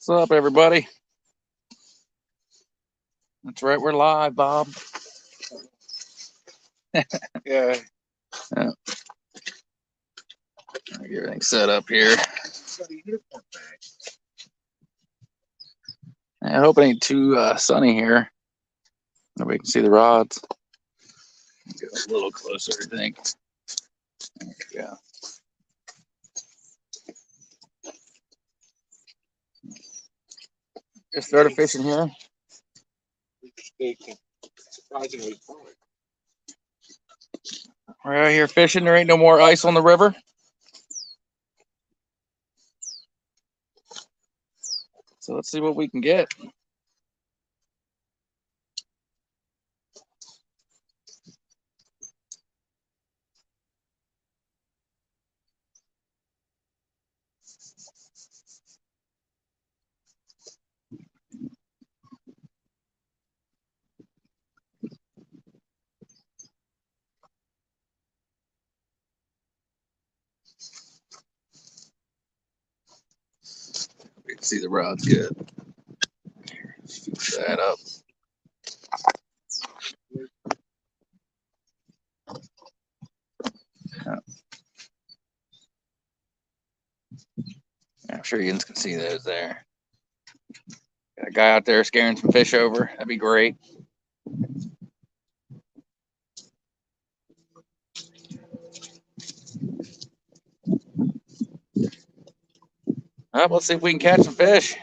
What's up, everybody? That's right, we're live, Bob. Yeah. Get everything set up here. I hope it ain't too sunny here. Nobody can see the rods. Get a little closer, I think. There we go. Just started fishing here. Surprisingly fun. We're out here fishing. There ain't no more ice on the river. So let's see what we can get. We can see the rods good. Fix that up. I'm sure you can see those there. Got a guy out there scaring some fish over. That'd be great. Let's see if we can catch some fish.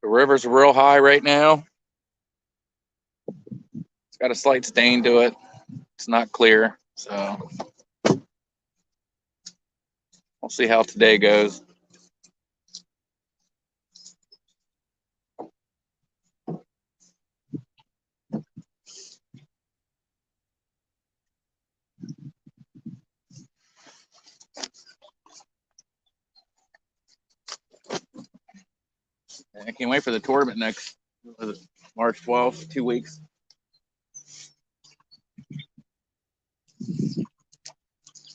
The river's real high right now. It's got a slight stain to it. It's not clear, so we'll see how today goes. I can't wait for the tournament next March 12th, 2 weeks.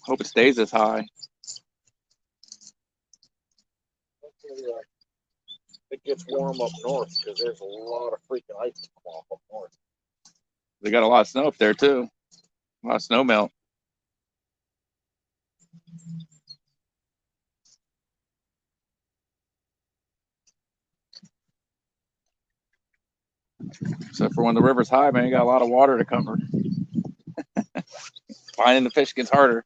Hope it stays this high. It gets warm up north because there's a lot of freaking ice to come off up north. They got a lot of snow up there too. A lot of snow melt. Except for when the river's high, man, you got a lot of water to cover. Finding the fish gets harder.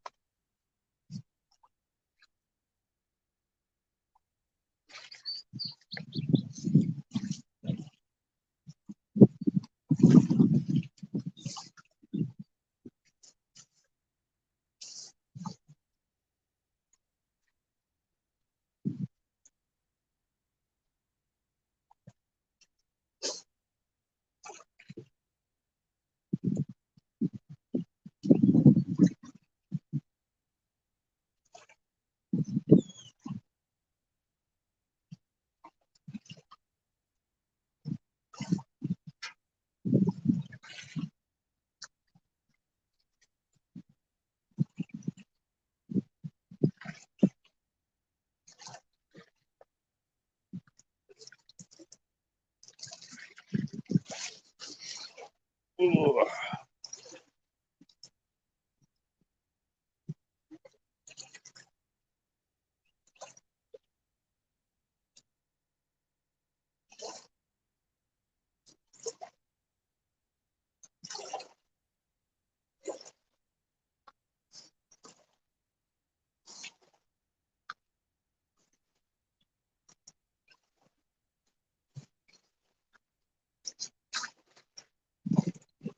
Ooh.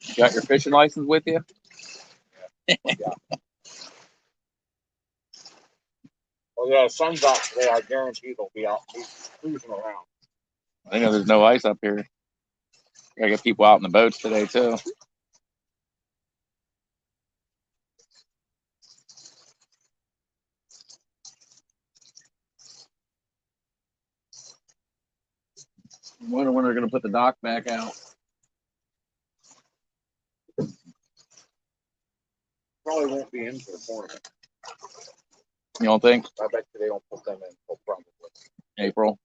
You got your fishing license with you? Yeah. Well, yeah, sun's out today. I guarantee they'll be out cruising around. I know there's no ice up here. Gotta get people out in the boats today too. I wonder when they're gonna put the dock back out. Probably won't be in for the tournament. You don't think? I bet you they don't put them in until probably April.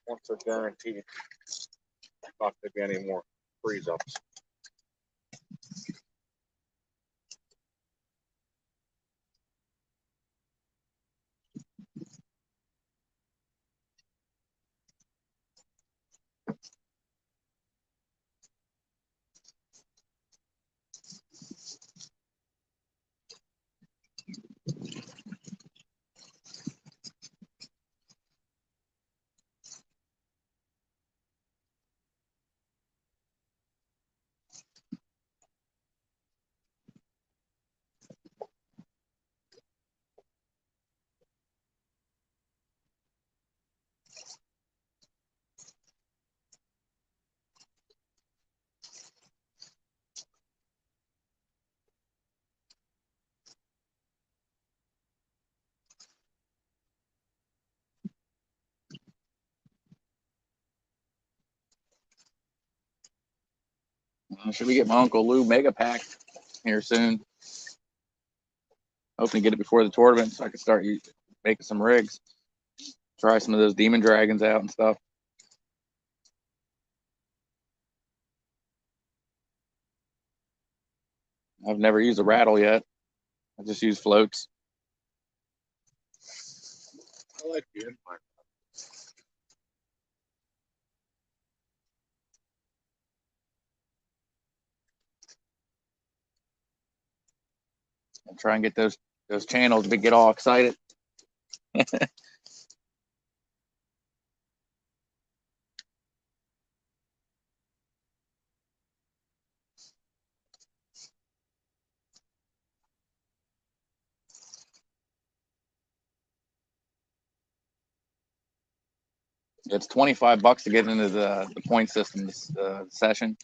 once they're guaranteed not to be any more freeze ups. Should we get my Uncle Lou mega pack here soon? Hoping to get it before the tournament so I can start making some rigs. Try some of those demon dragons out and stuff. I've never used a rattle yet. I just use floats. I like the Empire. And try and get those channels to get all excited. It's $25 to get into the point system session.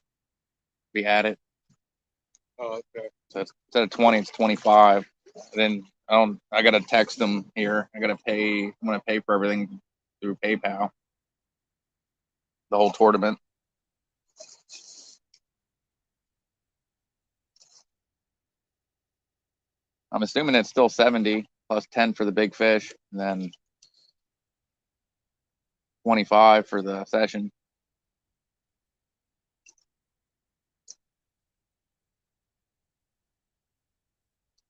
Be at it. Oh, okay. So instead of 20, it's 25. Then I gotta text them here. I'm gonna pay for everything through PayPal. The whole tournament. I'm assuming it's still 70 plus 10 for the big fish, and then 25 for the session.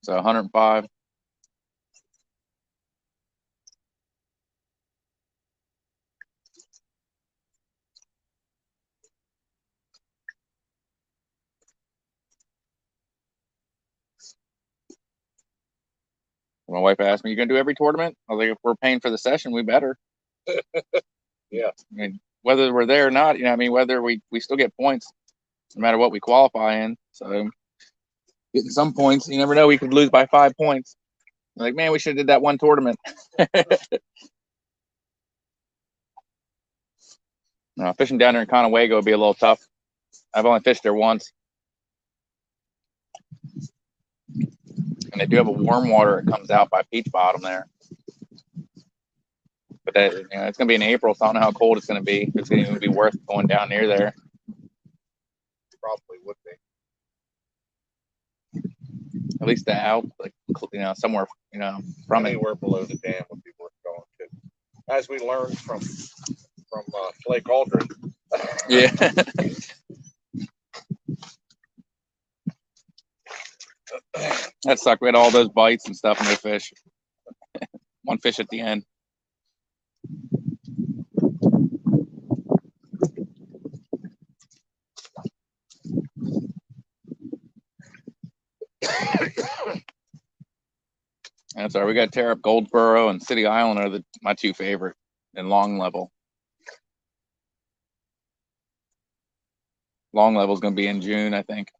So 105. My wife asked me, "You gonna do every tournament?" I was like, "If we're paying for the session, we better." Yeah. I mean, whether we're there or not, I mean, whether we still get points, no matter what we qualify in. So getting some points, you never know. We could lose by 5 points. Like, man, we should have did that one tournament. No, fishing down there in Conewago would be a little tough. I've only fished there once, and they do have a warm water that comes out by Peach Bottom there. But that, it's gonna be in April, so I don't know how cold it's gonna be. It's gonna even be worth going down near there. Probably would be. At least the out, like somewhere, from anywhere below the dam would be worth going to. As we learned from Flake Aldrin. Yeah. That sucked. We had all those bites and stuff, and no fish. One fish at the end. That's all right. We got to tear up Goldsboro and City Island are my two favorite, and Long Level. Long Level is going to be in June, I think.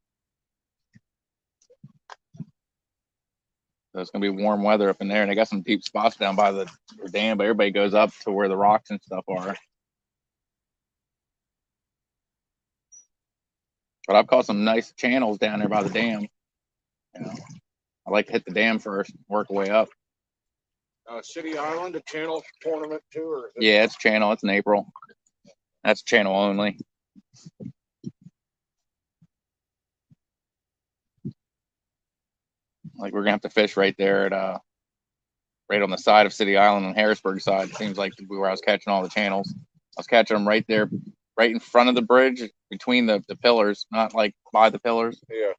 So it's going to be warm weather up in there, and they got some deep spots down by the dam, but everybody goes up to where the rocks and stuff are. But I've caught some nice channels down there by the dam. I like to hit the dam first, work way up. City Island, a channel tournament too, or is it? Yeah, it's channel. It's in April. That's channel only. Like we're gonna have to fish right there at right on the side of City Island on Harrisburg side. It seems like where I was catching all the channels. I was catching them right there, right in front of the bridge, between the pillars, not like by the pillars. Yeah.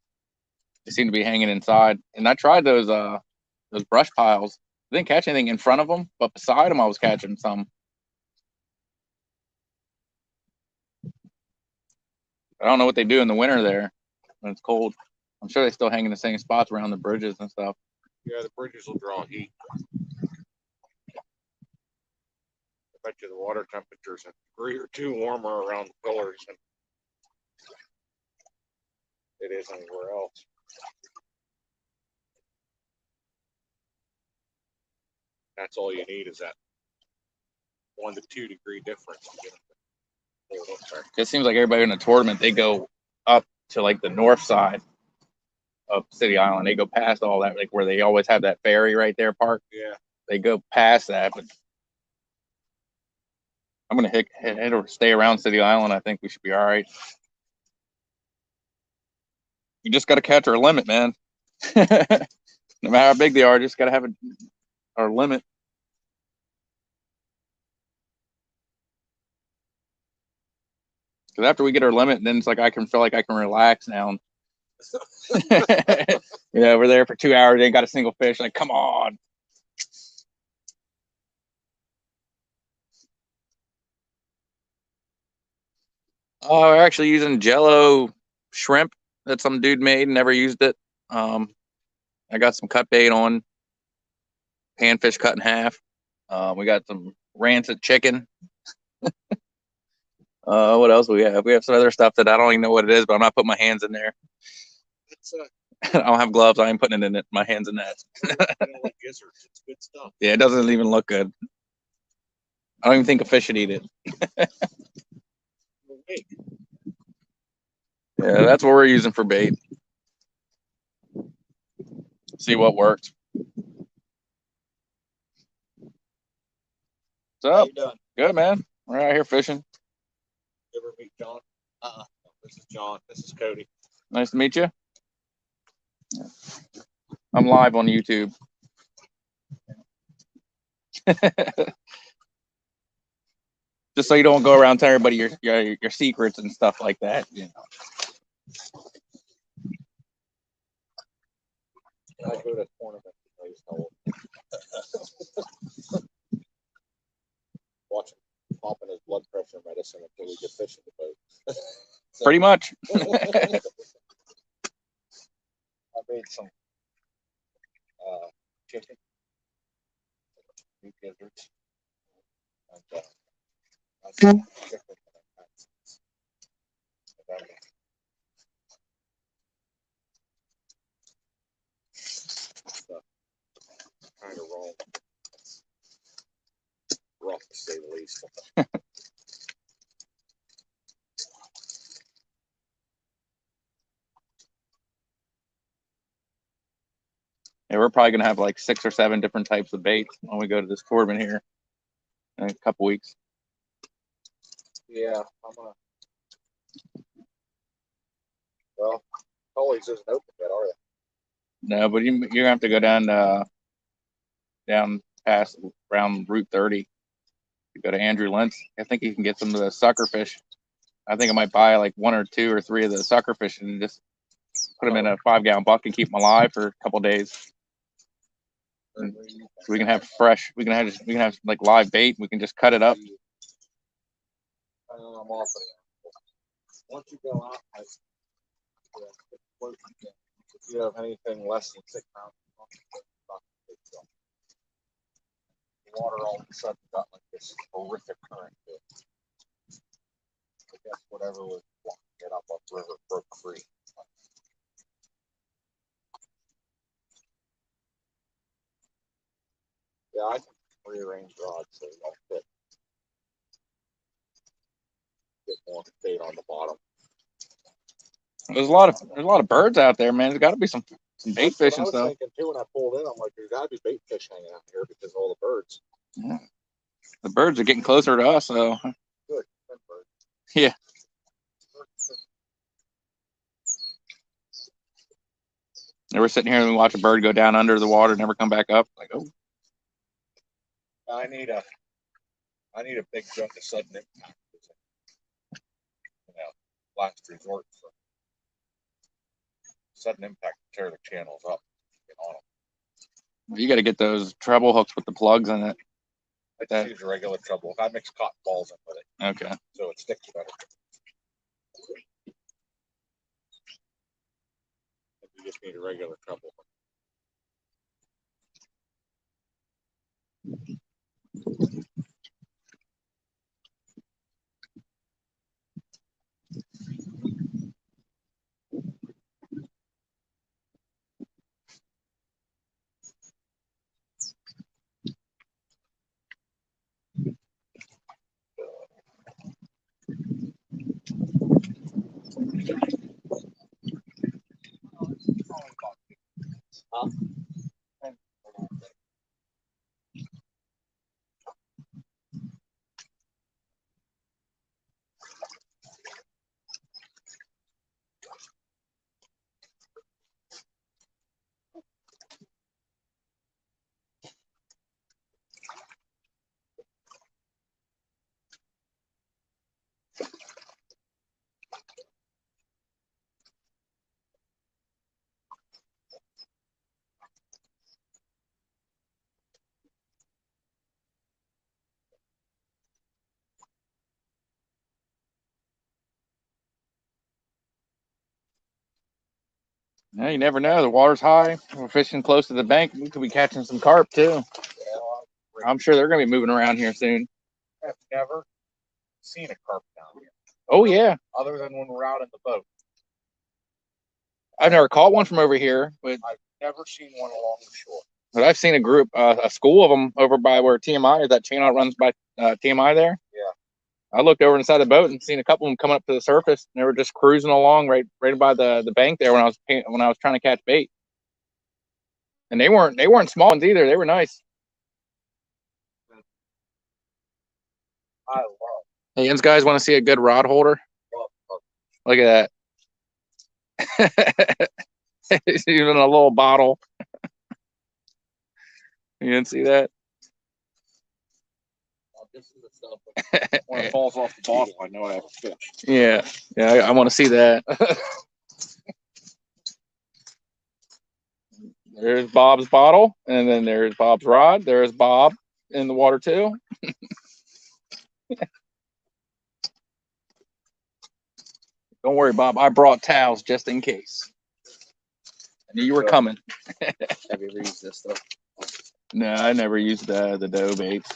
They seem to be hanging inside. And I tried those brush piles. I didn't catch anything in front of them, but beside them I was catching some. I don't know what they do in the winter there when it's cold. I'm sure they still hang in the same spots around the bridges and stuff. Yeah, the bridges will draw heat. I bet you the water temperature's a degree or two warmer around the pillars than it is anywhere else. That's all you need is that 1 to 2 degree difference. It seems like everybody in the tournament, they go up to like the north side of City Island. They go past all that, like where they always have that ferry right there parked. Yeah. They go past that, but I'm gonna head or stay around City Island. I think we should be all right. You just got to catch our limit, man. No matter how big they are, just got to have our limit. Because after we get our limit, then it's like I can feel like I can relax now. We're there for 2 hours, ain't got a single fish. Like, come on. Oh, we're actually using Jello shrimp that some dude made. Never used it. I got some cut bait on, panfish cut in half. We got some rancid chicken. What else do we have? We have some other stuff that I don't even know what it is, but I'm not putting my hands in there. I don't have gloves. I ain't putting it in it. My hands in that. Like gizzards. It's good stuff. Yeah, it doesn't even look good. I don't even think a fish should eat it. Yeah, that's what we're using for bait. See what works. What's up? Good, man. We're out here fishing. You ever meet John? This is John. This is Cody. Nice to meet you. I'm live on YouTube. Just so you don't go around telling everybody your secrets and stuff like that. You know. I go to tournaments. Watch him popping his blood pressure medicine until we get fish in the boat. Pretty much. I made some chicken, meat gizzards, and chicken. Kind of wrong. Rough to say the least. Yeah, we're probably gonna have like 6 or 7 different types of bait when we go to this tournament here in a couple weeks. Yeah, I'm gonna. Well, Tully's isn't open yet, are they? No, but you're gonna have to go down past around Route 30. You go to Andrew Lentz. I think you can get some of the sucker fish. I think I might buy like 1 or 2 or 3 of the sucker fish and just put them in a 5-gallon bucket and keep them alive for a couple days. And so we can have fresh. We can have like live bait. We can just cut it up. I'm off of it. Once you go out, if you have anything less than 6 pounds, the water all of a sudden got like this horrific current. I guess whatever was blocking it up river broke free. Yeah, I can rearrange rods so they'll fit. Get more bait on the bottom. There's a lot of birds out there, man. There's got to be some bait fish and stuff. I was thinking too when I pulled in. I'm like, there's got to be bait fish hanging out here because of all the birds. Yeah. The birds are getting closer to us, so. Good. They were sitting here and we watch a bird go down under the water, never come back up. Like, oh, I need a big gun to sudden impact. Last resort for sudden impact to tear the channels up. Get on them. you got to get those treble hooks with the plugs in it. I just use a regular treble. I mix cotton balls in with it. Okay. So it sticks better. You just need a regular treble hook. Huh? Yeah, you never know. The water's high. We're fishing close to the bank. We could be catching some carp too. I'm sure they're going to be moving around here soon. I've never seen a carp down here. Oh yeah. Other than when we're out in the boat. I've never caught one from over here, but I've never seen one along the shore. But I've seen a group, a school of them over by where TMI is. That channel runs by TMI there. Yeah. I looked over inside the boat and seen a couple of them coming up to the surface. And they were just cruising along right by the bank there when I was trying to catch bait. And they weren't small ones either. They were nice. I love. Hey, you guys want to see a good rod holder? Look at that. It's even a little bottle. You didn't see that? This is the stuff. When it falls off the bottle, I know I have a fish. Yeah, I want to see that. There's Bob's bottle, and then there's Bob's rod. There's Bob in the water too. Don't worry, Bob. I brought towels just in case. I knew you were coming. Have you ever used this stuff? No, I never used the dough baits.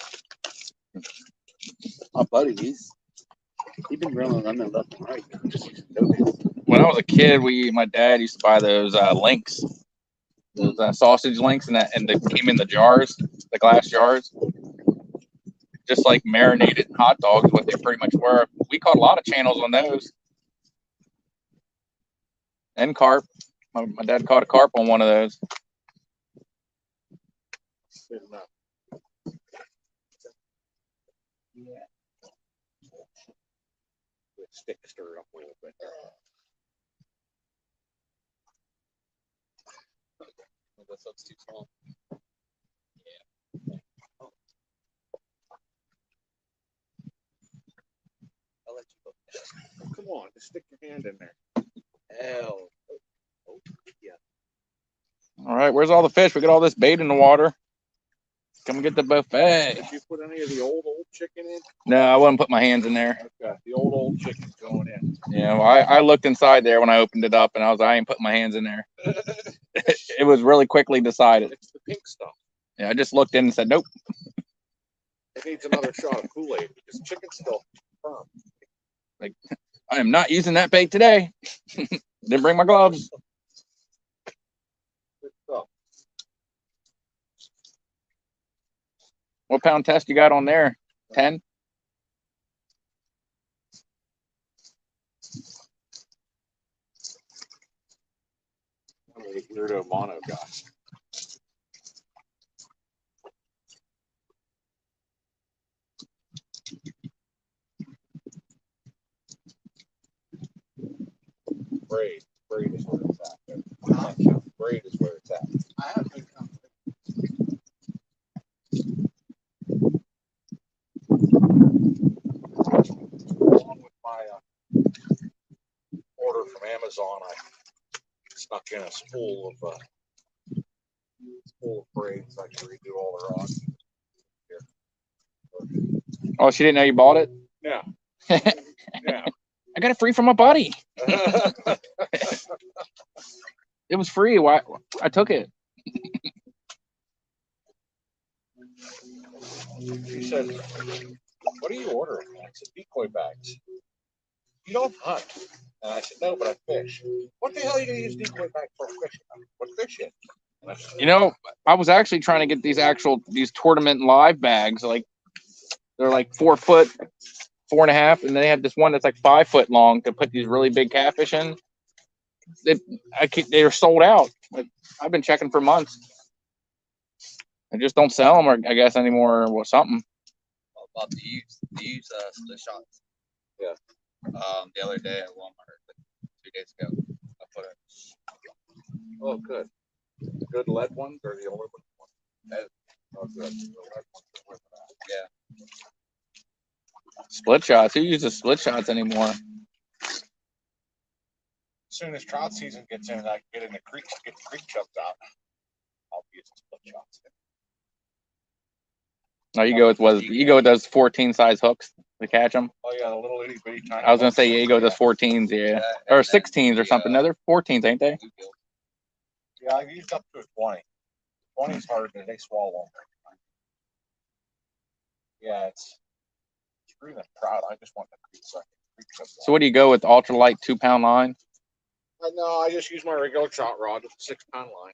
My buddy, he's been reeling them in left and right. Just using dough baits. When I was a kid, my dad used to buy those links, those sausage links, and they came in the jars, the glass jars, just like marinated hot dogs. What they pretty much were. We caught a lot of channels on those, and carp. My dad caught a carp on one of those. Yeah. Stick stir it up a little bit. This looks too small. Yeah. Oh. I'll let you go. Come on, just stick your hand in there. Hell. Oh, yeah. All right, where's all the fish? We got all this bait in the water. Come get the buffet. Did you put any of the old chicken in? No, I wouldn't put my hands in there. Okay, the old chicken's going in. Yeah, well, I looked inside there when I opened it up, and I ain't putting my hands in there. It was really quickly decided. It's the pink stuff. Yeah, I just looked in and said, nope. It needs another shot of Kool-Aid because chicken's still firm. Like, I am not using that bait today. Didn't bring my gloves. Good stuff. What pound test you got on there? 10? Weirdo mono guy. Braid is where it's at. Braid braid is where it's at. I have been coming. Along with my order from Amazon, I snuck in a spool of braids. I can redo all the rods. Oh, she didn't know you bought it? Yeah. Yeah. I got it free from my buddy. It was free. Why? I took it. She said, "What are you ordering?" I said, "Decoy bags." "You don't hunt." And I said, "No, but I fish." "What the hell are you going to use decoy bag for fishing? What fishing?" You know, I was actually trying to get these tournament live bags. Like they're like 4 foot, 4.5, and they have this one that's like 5 foot long to put these really big catfish in. They are sold out. Like I've been checking for months. They just don't sell them, or I guess anymore, or something. About the use split shots. Yeah. The other day at Walmart, like 2 days ago, I put it. Oh, good. Good lead ones or the aluminum ones? Oh, good. The lead ones are with that. Yeah. Split shots. Who uses split shots anymore? As soon as trout season gets in and I can get in the creeks to get the creek chubs out, I'll be using split shots. No, you go with those 14 size hooks to catch them. Oh yeah, the little itty bitty tiny. I was gonna say, yeah, you go with those 14s, yeah, or 16s or something. No, they're 14s, ain't they? Yeah, I used up to a 20. 20 is hard, but they swallow. Yeah, it's screw them trout. I just want the creek chubs. So what do you go with? Ultralight 2-pound line? No, I just use my regular trout rod with a 6-pound line.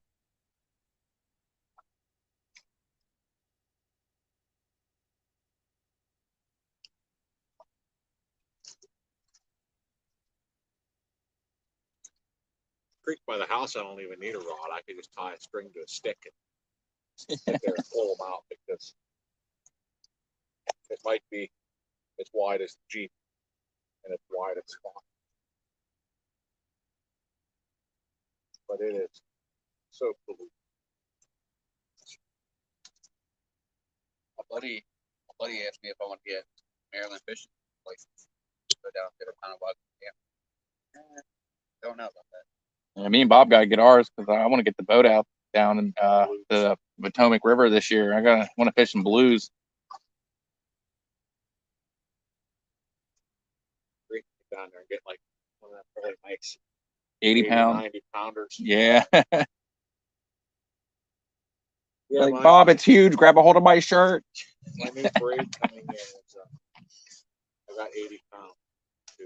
Creek by the house, I don't even need a rod. I can just tie a string to a stick and sit there and pull them out because it might be as wide as the Jeep and it's wide as spot. But it is so cool. My buddy asked me if I want to get Maryland fishing license. Go down and get a pound of wild. Yeah. Don't know about that. Yeah, me and Bob gotta get ours because I want to get the boat out down in the Potomac River this year. I want to fish some blues. Down there and get like one of them really nice 80 pound, 90 pounders. Yeah. Yeah, like, Bob, it's huge. Grab a hold of my shirt. My new braid coming in is I got 80 pounds to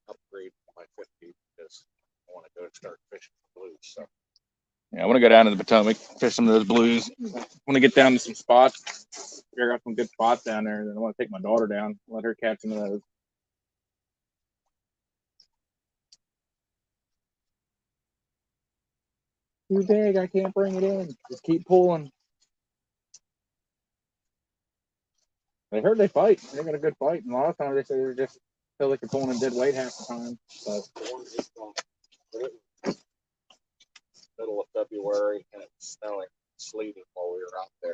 upgrade my 50 because I want to go start fishing for blues. So yeah, I want to go down to the Potomac, fish some of those blues. I want to get down to some spots, figure out some good spots down there. And then I want to take my daughter down, let her catch some of those. Too big, I can't bring it in. Just keep pulling. I heard they fight. They got a good fight. And a lot of times they say they're just feel like they're pulling in dead weight half the time. But middle of February and it's snowing, sleeting while we were out there.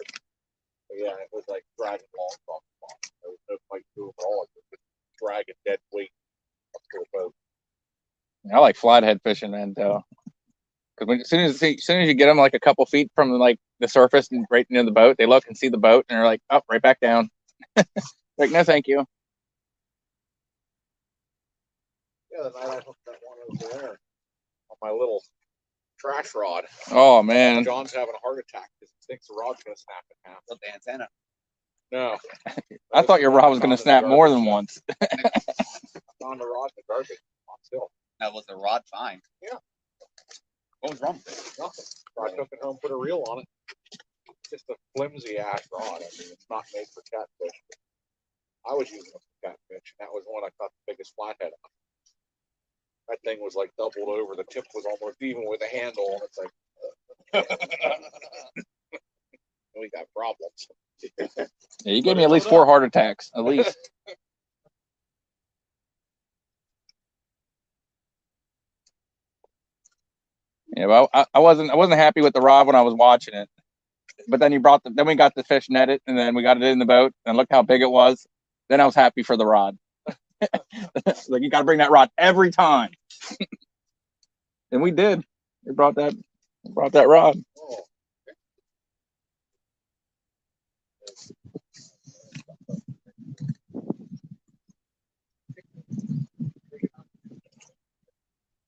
But yeah, it was like dragging long off the boat. There was no fight to it at all. It was just dragging dead weight up to the boat. I like flathead fishing, and because as soon as you get them like a couple feet from like the surface and right near the boat, they look and see the boat and they're like, "Oh, right back down." Like, no, thank you. Yeah, the night I hooked that one over there on my little trash rod. Oh man, John's having a heart attack because he thinks the rod's gonna snap in half. With the antenna. No. I thought your rod was gonna snap more than once. On the rod in the garbage on still. That was the rod fine. Yeah. What was wrong with it? Nothing. So I took it home, put a reel on it. It's just a flimsy ass rod. I mean, it's not made for catfish. I was using it for catfish, and that was one I caught the biggest flathead on. That thing was like doubled over. The tip was almost even with the handle, and it's like, we got problems. Yeah, you gave me at least 4 heart attacks, at least. Yeah, well, I wasn't happy with the rod when I was watching it. But then then we got the fish netted, and then we got it in the boat, and look how big it was. Then I was happy for the rod. Like, you got to bring that rod every time, and we did. We brought that rod. Oh,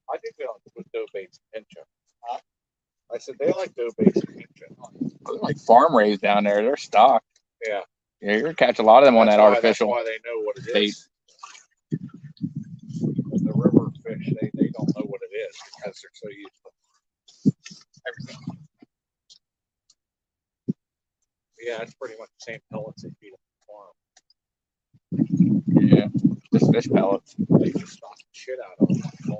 I think they don't put dough baits in pinch. I said they like dough baits in pinch. They're like farm raised down there. They're stocked. Yeah. Yeah, you're gonna catch a lot of them on that artificial. That's why they know what it bait. is. The river fish, they don't know what it is because they're so used to everything. Yeah, it's pretty much the same pellets they feed on the farm. Yeah, just fish pellets. They just stock the shit out of them. So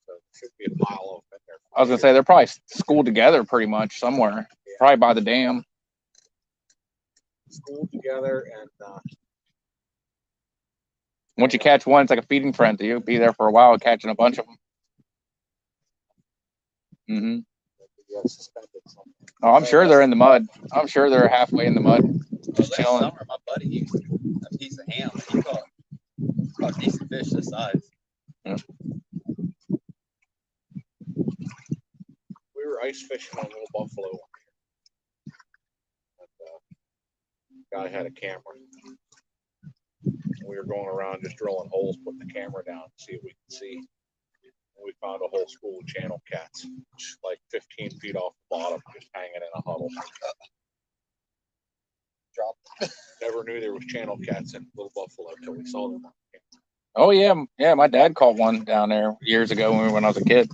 there should be a pile of them in there. I was gonna say they're probably schooled together pretty much somewhere. Yeah. Probably by the dam. Schooled together, and once you catch one, it's like a feeding frenzy. You'll be there for a while catching a bunch of them. Mm-hmm. Oh, I'm sure they're in the mud. I'm sure they're halfway in the mud, just chilling. Summer, my buddy used a piece of ham. He caught decent fish this size. Yeah. We were ice fishing on Little Buffalo. And, guy had a camera. We were going around just drilling holes, putting the camera down to see what we could see. And we found a whole school of channel cats, like 15 feet off the bottom, just hanging in a huddle. Dropped. Never knew there was channel cats in Little Buffalo until we saw them. Oh yeah. My dad caught one down there years ago when I was a kid.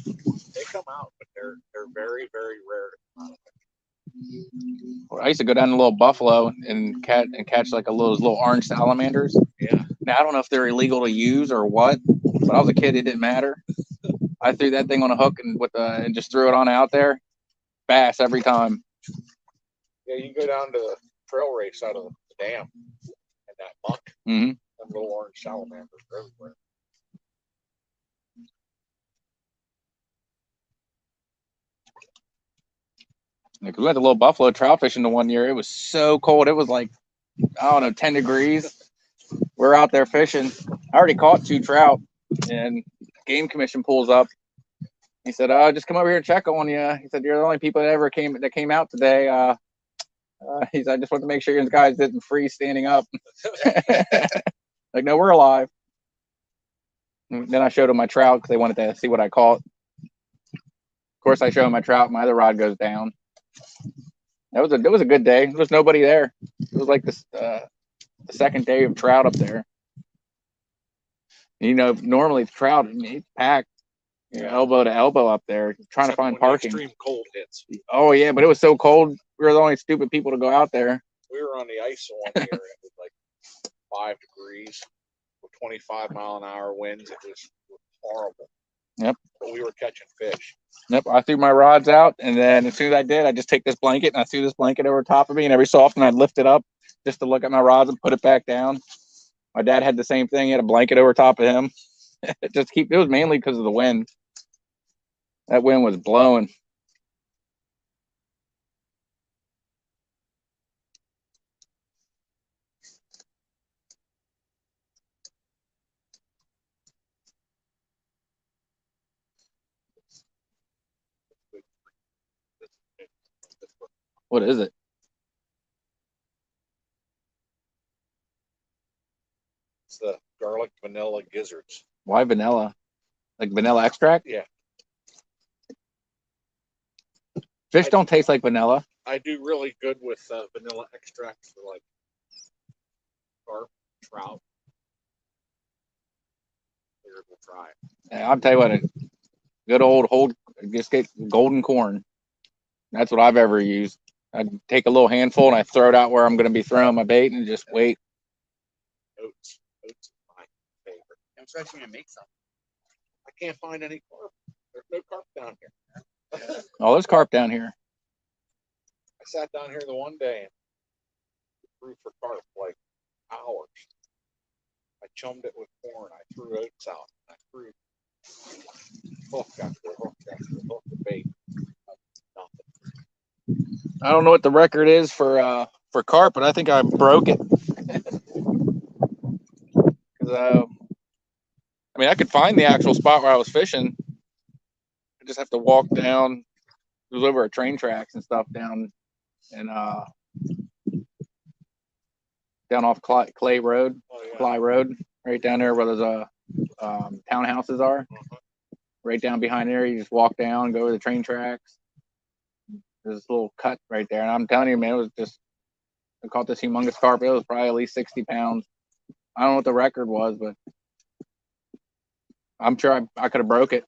They come out, but they're very, very rare to come out. I used to go down to Little Buffalo and catch like those little orange salamanders. Yeah. Now I don't know if they're illegal to use or what, but I was a kid. It didn't matter. I threw that thing on a hook and just threw it on out there. Bass every time. Yeah, you go down to the trail race out of the dam and that muck. Mm-hmm. Them little orange salamanders are everywhere. Like, we went to Little Buffalo trout fishing the one year. It was so cold. It was like, I don't know, 10 degrees. We're out there fishing. I already caught 2 trout, and Game Commission pulls up. He said, just come over here and check on you. He said, you're the only people that came out today. He said, I just want to make sure you guys didn't freeze standing up. Like, no, we're alive. And then I showed him my trout because they wanted to see what I caught. Of course, I show him my trout. My other rod goes down. It was a good day. There was nobody there. It was like the second day of trout up there. You know, normally the trout, it's packed, elbow to elbow up there, trying to find parking. Extreme cold hits. Oh yeah, but it was so cold. We were the only stupid people to go out there. We were on the ice one year, and it was like 5 degrees with 25-mile-an-hour winds. It was horrible. Yep. But we were catching fish. Yep. I threw my rods out, and then as soon as I did, I just take this blanket and I threw this blanket over top of me, and every so often I'd lift it up just to look at my rods and put it back down. My dad had the same thing. He had a blanket over top of him. It was mainly because of the wind. That wind was blowing. What is it? It's the garlic vanilla gizzards. Why vanilla? Like vanilla extract? Yeah. Fish don't taste like vanilla. I do really good with vanilla extracts for like carp, trout. We'll try it. Yeah, I'll tell you what, a good old just get golden corn. That's what I've ever used. I'd take a little handful and I throw it out where I'm going to be throwing my bait and just wait. Oats is my favorite. I'm trying to make some. I can't find any carp. There's no carp down here. Oh, there's carp down here. I sat down here the one day and threw for carp like hours. I chummed it with corn. I threw oats out. I threw hook after hook after hook of bait. Nothing. I don't know what the record is for carp, but I think I broke it. 'Cause, I mean, I could find the actual spot where I was fishing. I just have to walk down. It was over at train tracks and stuff down and down off Clay Road, Oh, yeah. Clay Road, right down there where those townhouses are. Right down behind there, you just walk down, go to the train tracks. There's this little cut right there, and I'm telling you, man, it was just I caught this humongous carp. It was probably at least 60 pounds. I don't know what the record was, but I'm sure I could have broke it.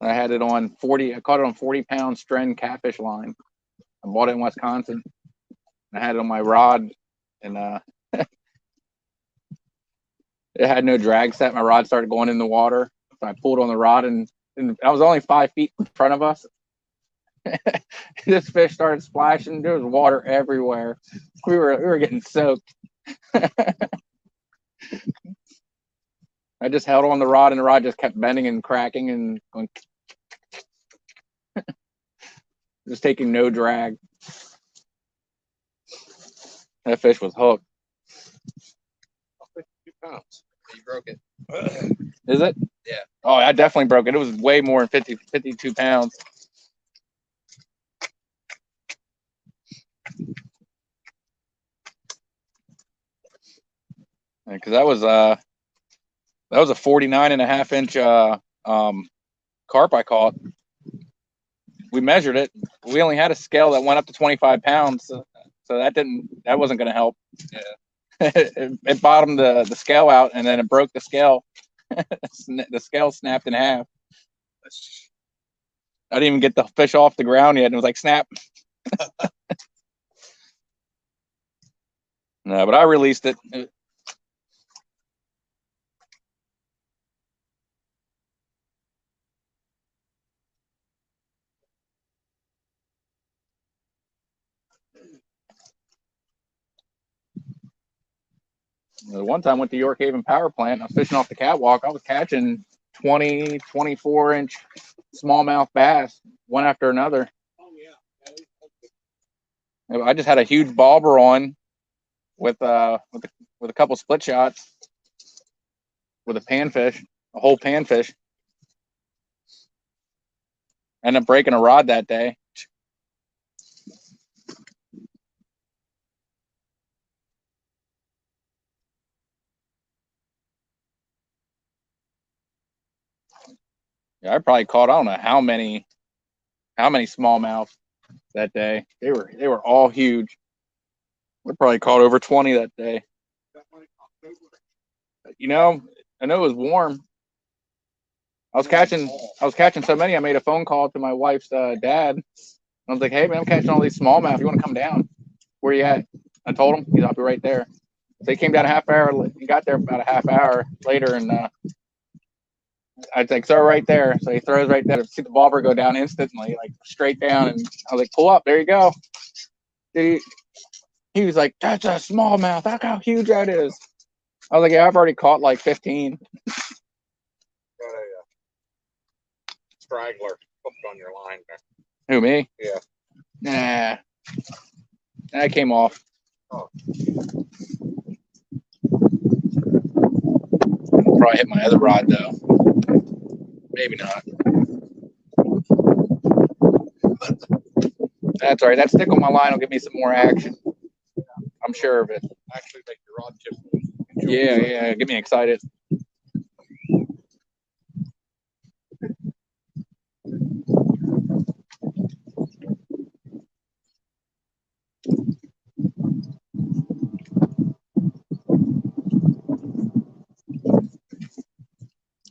I had it on 40. I caught it on 40-pound Stren catfish line. I bought it in Wisconsin. I had it on my rod, and it had no drag set. My rod started going in the water, so I pulled on the rod, and I was only 5 feet in front of us. This fish started splashing. There was water everywhere. We were getting soaked. I just held on the rod, and the rod just kept bending and cracking and going, just taking no drag. That fish was hooked. 52 pounds. You broke it. Is it? Yeah. Oh, I definitely broke it. It was way more than 52 pounds. Because that was a 49.5 inch carp I caught. We measured it. We only had a scale that went up to 25 pounds, so that wasn't going to help. Yeah. It bottomed the scale out, and then it broke the scale. The scale snapped in half. I didn't even get the fish off the ground yet, and it was like snap. No, but I released it. The one time I went to York Haven Power Plant. I was fishing off the catwalk. I was catching 20, 24-inch smallmouth bass, one after another. Oh, yeah. I just had a huge bobber on with a couple split shots with a panfish, a whole panfish. Ended up breaking a rod that day. Yeah, I probably caught, I don't know how many smallmouth that day. They were all huge. We probably caught over 20 that day. You know, I know it was warm. I was catching so many. I made a phone call to my wife's dad. I was like, "Hey man, I'm catching all these smallmouth. You want to come down? Where you at?" I told him. He's up right there. So he came down a half hour. He got there about a half hour later, and I was like, "Throw right there." So he throws right there. See the bobber go down instantly, like straight down. And I was like, "Pull up. There you go." He was like, "That's a smallmouth. Look how huge that is." I was like, "Yeah, I've already caught like 15." Got a straggler hooked on your line there. Who, me? Yeah. Nah. That came off. Oh. Probably hit my other rod though. Maybe not. That's all right. That stick on my line will give me some more action. I'm sure of it. Actually make your rod tip. Yeah. Get me excited.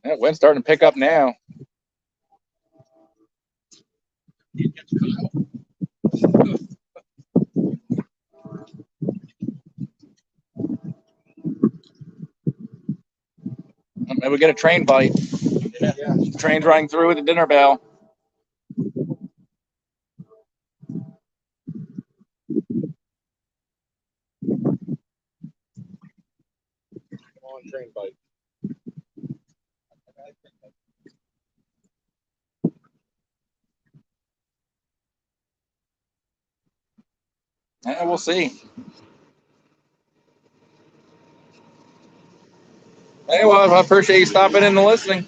That wind's starting to pick up now. Maybe we get a train bite. Yeah. Train's running through with the dinner bell. Come on, train bite. Yeah, we'll see. Hey, well, I appreciate you stopping in and listening.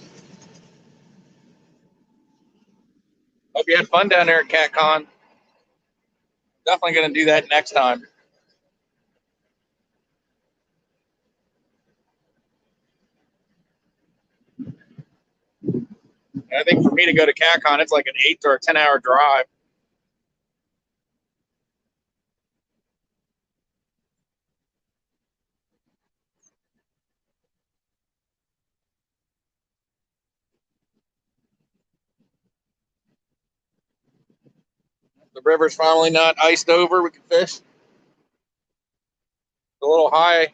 Hope you had fun down there at CatCon. Definitely going to do that next time. And I think for me to go to CatCon, it's like an 8 or a 10-hour drive. The river's finally not iced over. We can fish. It's a little high.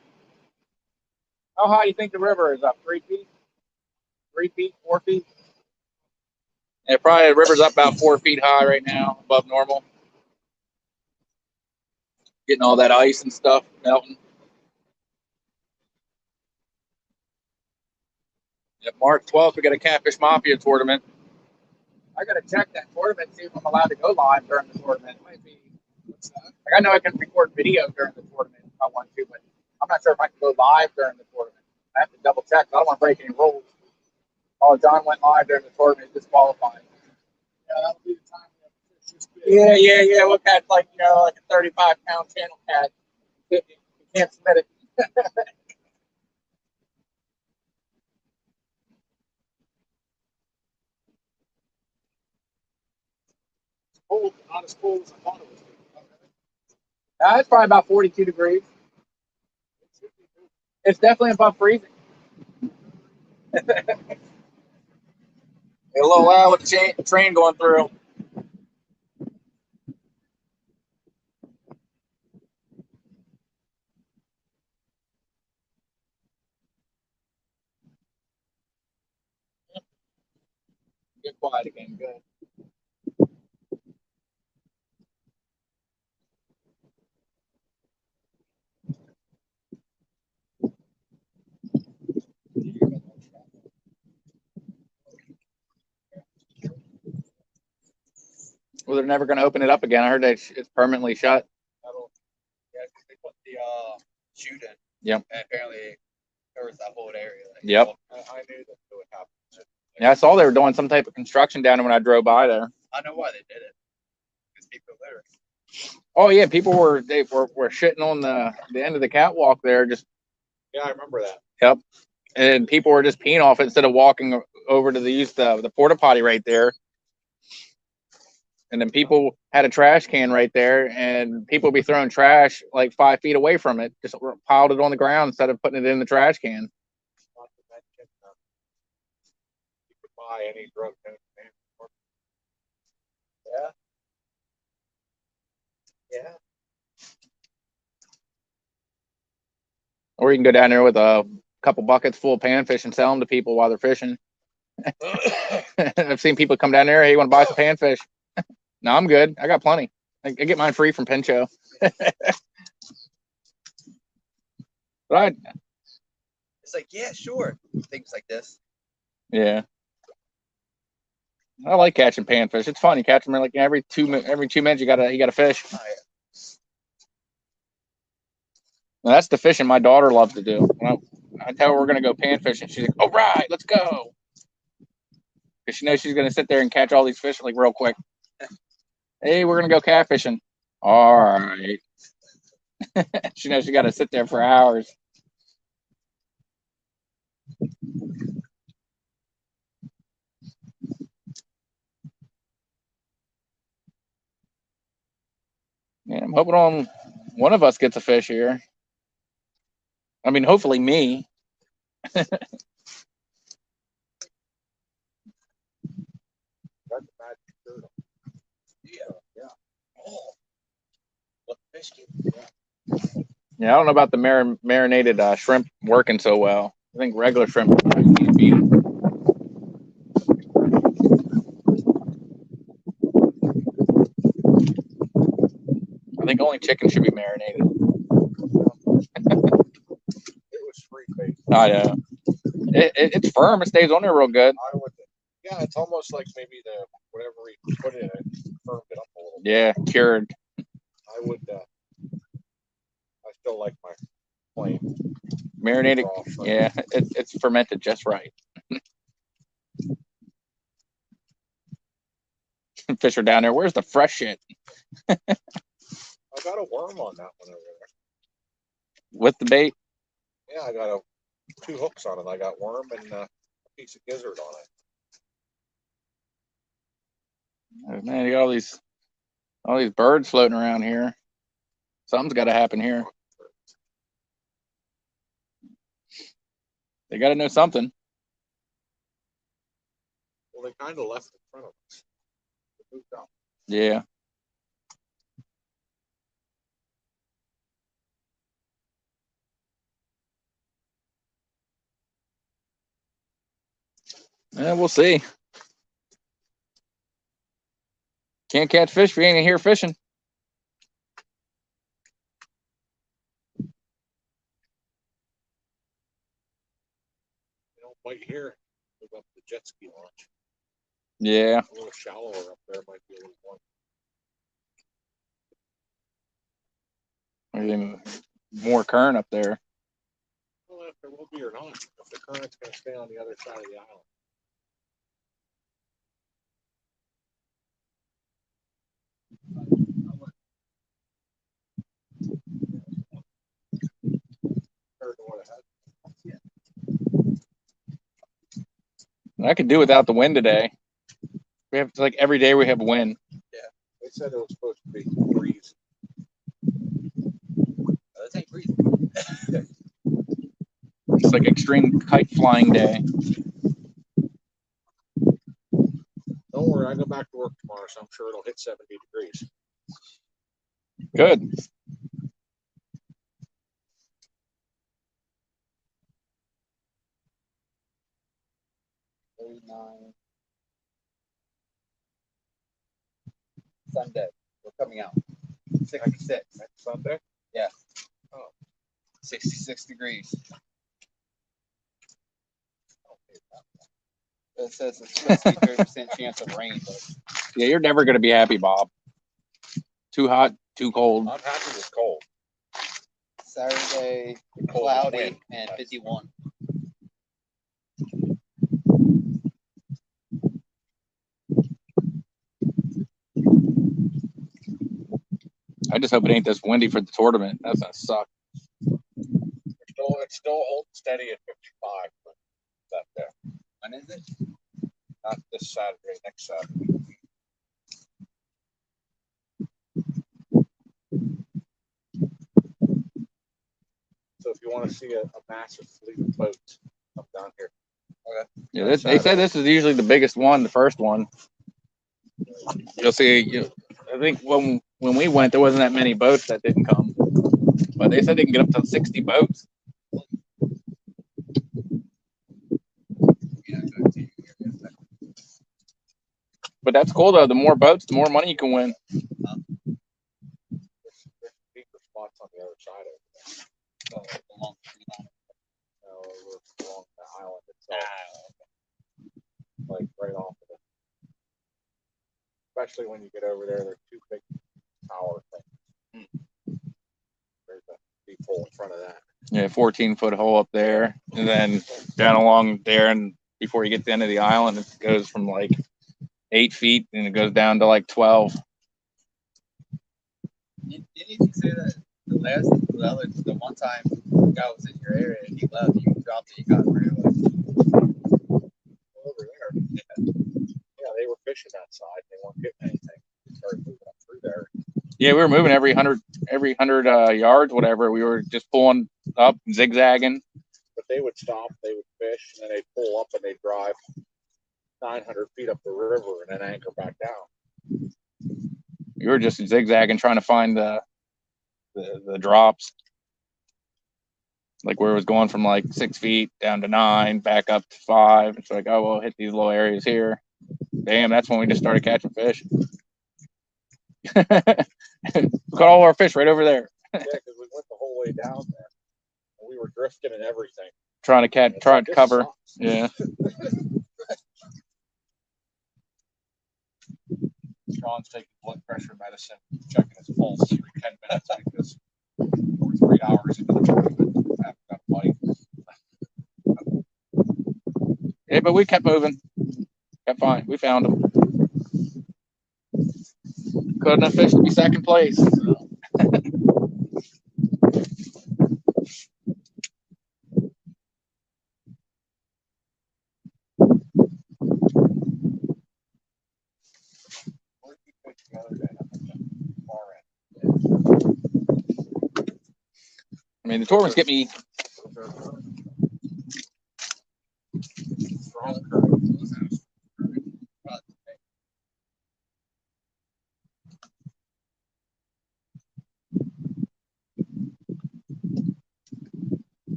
How high do you think the river is up? 3 feet? 3 feet? 4 feet? Yeah, probably the river's up about 4 feet high right now, above normal. Getting all that ice and stuff melting. Yeah, March 12th, we got a Catfish Mafia tournament. I got to check that tournament, see if I'm allowed to go live during the tournament. It might be, like, I know I can record video during the tournament if I want to, but I'm not sure if I can go live during the tournament. I have to double check. I don't want to break any rules. Oh, John went live during the tournament, disqualified. Yeah, that'll be the time. Yeah. We'll catch like a 35-pound channel cat. You can't submit it. Cold, not as cold as I thought it was. It's probably about 42 degrees. It's definitely above freezing. A little loud with the train going through. Get quiet again. Good. Well, they're never going to open it up again. I heard that it's permanently shut. Yeah, because they put the chute in. Yep. And apparently covers that whole area. Like, Yep. I knew that it would happen. Yeah, I saw they were doing some type of construction down there when I drove by there. I know why they did it. Because people litter. Oh yeah, people were shitting on the end of the catwalk there. Just Yeah, I remember that. Yep. And people were just peeing off it instead of walking over to the porta potty right there. And then people had a trash can right there, and people would be throwing trash like 5 feet away from it, just piled it on the ground instead of putting it in the trash can. Not to mention, you could buy any drug. Yeah. Yeah. Or you can go down there with a couple buckets full of panfish and sell them to people while they're fishing. I've seen people come down there. Hey, you want to buy some panfish? No, I'm good. I got plenty. I get mine free from Pincho. But It's like, yeah, sure. Things like this. Yeah. I like catching panfish. It's fun. You catch them like every 2 minutes. You got a fish. Oh, yeah. Now, that's the fishing my daughter loves to do. I tell her we're gonna go pan fishing, she's like, "All right, let's go," because she knows she's gonna sit there and catch all these fish like real quick. Hey, we're gonna go catfishing. All right. She knows she got to sit there for hours. Yeah, I'm hoping on one of us gets a fish here. I mean, hopefully me. That's a magic turtle. Yeah. Oh. What fish do Yeah, I don't know about the marinated shrimp working so well. I think regular shrimp can't beat it. I think only chicken should be marinated. It was free bait. I know. It's firm. It stays on there real good. I would. Yeah, it's almost like maybe the whatever we put in it firmed it up a little. Yeah, cured. I would. I still like my plain Marinated. raw shrimp. Yeah, it's fermented just right. Fish are down there. Where's the fresh shit? I got a worm on that one over there. With the bait? Yeah, I got 2 hooks on it. I got worm and a piece of gizzard on it. Oh, man, you got all these birds floating around here. Something's got to happen here. They got to know something. Well, they kind of left in front of us. They moved out. Yeah. Yeah, we'll see. Can't catch fish if you ain't here fishing. Right here, move up the jet ski launch. Yeah. A little shallower up there might be a little more. Anything more current up there. Well, if there will be or not, if the current's going to stay on the other side of the island. I could do without the wind today. We have like every day we have wind. Yeah, they said it was supposed to be breeze. This ain't breeze. It's like extreme kite flying day. Don't worry, I go back to work tomorrow, so I'm sure it'll hit 70 degrees. Good. Sunday. We're coming out. 66. Next Sunday? Yeah. Oh. 66 degrees. It says it's supposed to be 30% chance of rain, but Yeah, you're never going to be happy, Bob. Too hot, too cold. I'm happy with cold. Saturday, Cold cloudy wind. and 51. I just hope it ain't this windy for the tournament. That's going to suck. It's still holding steady at 55. But that day. When is it? Not this Saturday, next Saturday. So if you want to see a massive fleet of boats, come down here. Okay. Yeah, they say this is usually the biggest one, the first one. You'll see. I think when we went, there wasn't that many boats that didn't come, but they said they can get up to 60 boats. But that's cool though. The more boats, the more money you can win. There's deeper spots on the other side of it. Along The island itself. Like right off of it. Especially when you get over there, there's 2 big tower things. There's a deep hole in front of that. Yeah, 14-foot hole up there, and then down along there, and before you get to the end of the island, it goes from like 8 feet, and it goes down to like 12. Didn't you say that the one time the guy was in your area and he left, you dropped it, you got rid of it? Over there. Yeah, they were fishing that side. They weren't getting anything. They started moving up through there. Yeah, we were moving every 100 yards, whatever. We were just pulling up, zigzagging. But they would stop, they would fish, and then they'd pull up and they'd drive 900 feet up the river and then anchor back down. We were just zigzagging, trying to find the drops. Like where it was going from like 6 feet down to 9, back up to 5. It's like, oh, we'll hit these little areas here. Damn, that's when we just started catching fish. We caught all our fish right over there. Yeah, because we went the whole way down there. And we were drifting and everything. trying to cover. Sucks. Yeah. Sean's taking blood pressure medicine, checking his pulse every 10 minutes because we're 3 hours into the tournament. Haven't got a bite. Yeah, but we kept moving. Kept fine. We found them. Couldn't have fished to be second place. Where did you fish the other day? Up at the far end. I mean, the tournaments get me. Strong current.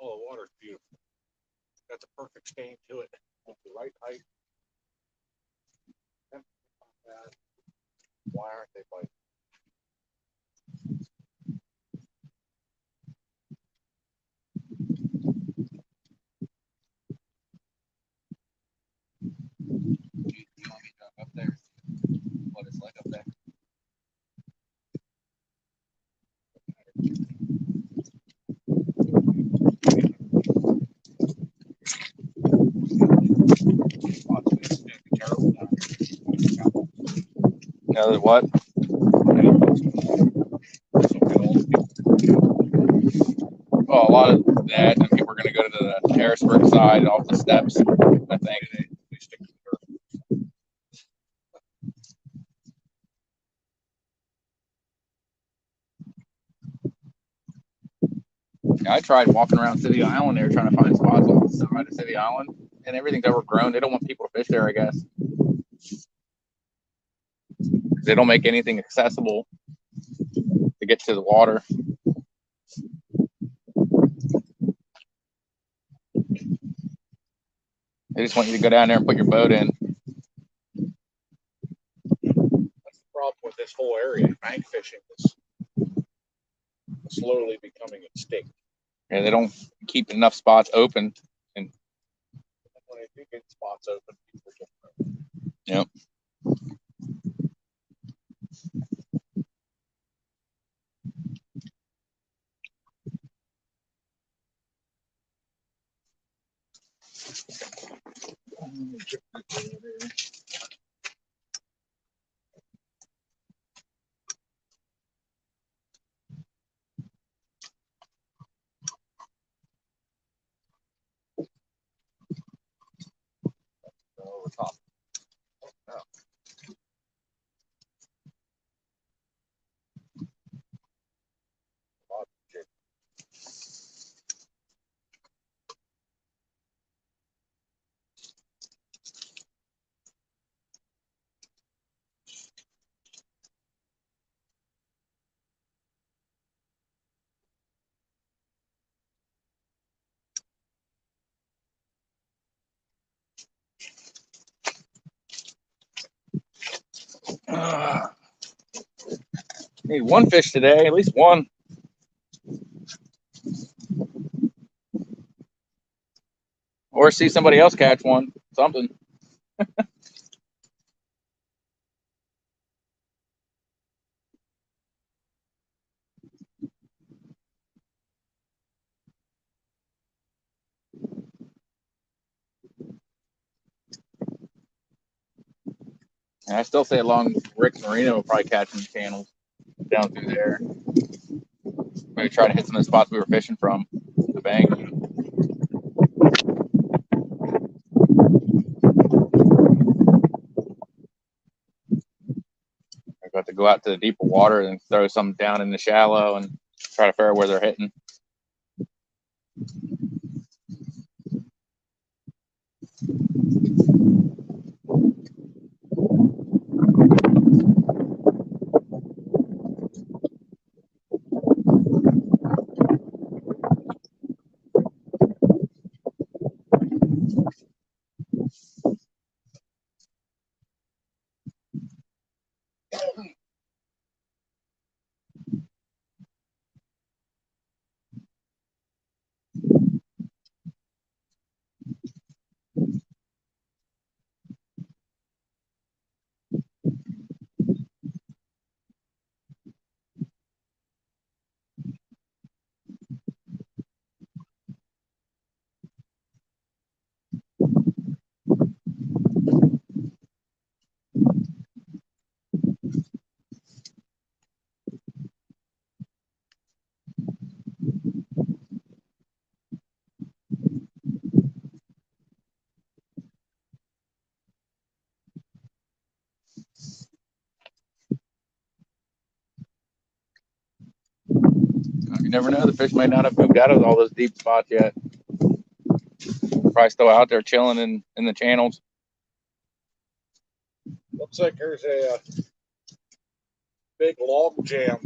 Oh, the water's beautiful. Got the perfect stain to it. At the right height. Why aren't they biting? You want me to drive up there? What it's like up there? What? Oh, a lot of that. And people are going to go to the Harrisburg side off the steps, I think. They stick to the dirt. I tried walking around City Island there trying to find spots off the side of City Island, and everything's overgrown. They don't want people to fish there, I guess. They don't make anything accessible to get to the water. They just want you to go down there and put your boat in. That's the problem with this whole area. Bank fishing is slowly becoming extinct. Yeah, they don't keep enough spots open. And when they do get spots open, people just Yep. over top. Oh, Need one fish today, at least one. Or see somebody else catch one. Something. And I still say along Rick's Marina will probably catch some channels down through there. Maybe try to hit some of the spots we were fishing from the bank. I got to go out to the deeper water and throw some down in the shallow and try to figure out where they're hitting. never know. The fish might not have moved out of all those deep spots yet. Probably still out there chilling in the channels. Looks like there's a big log jam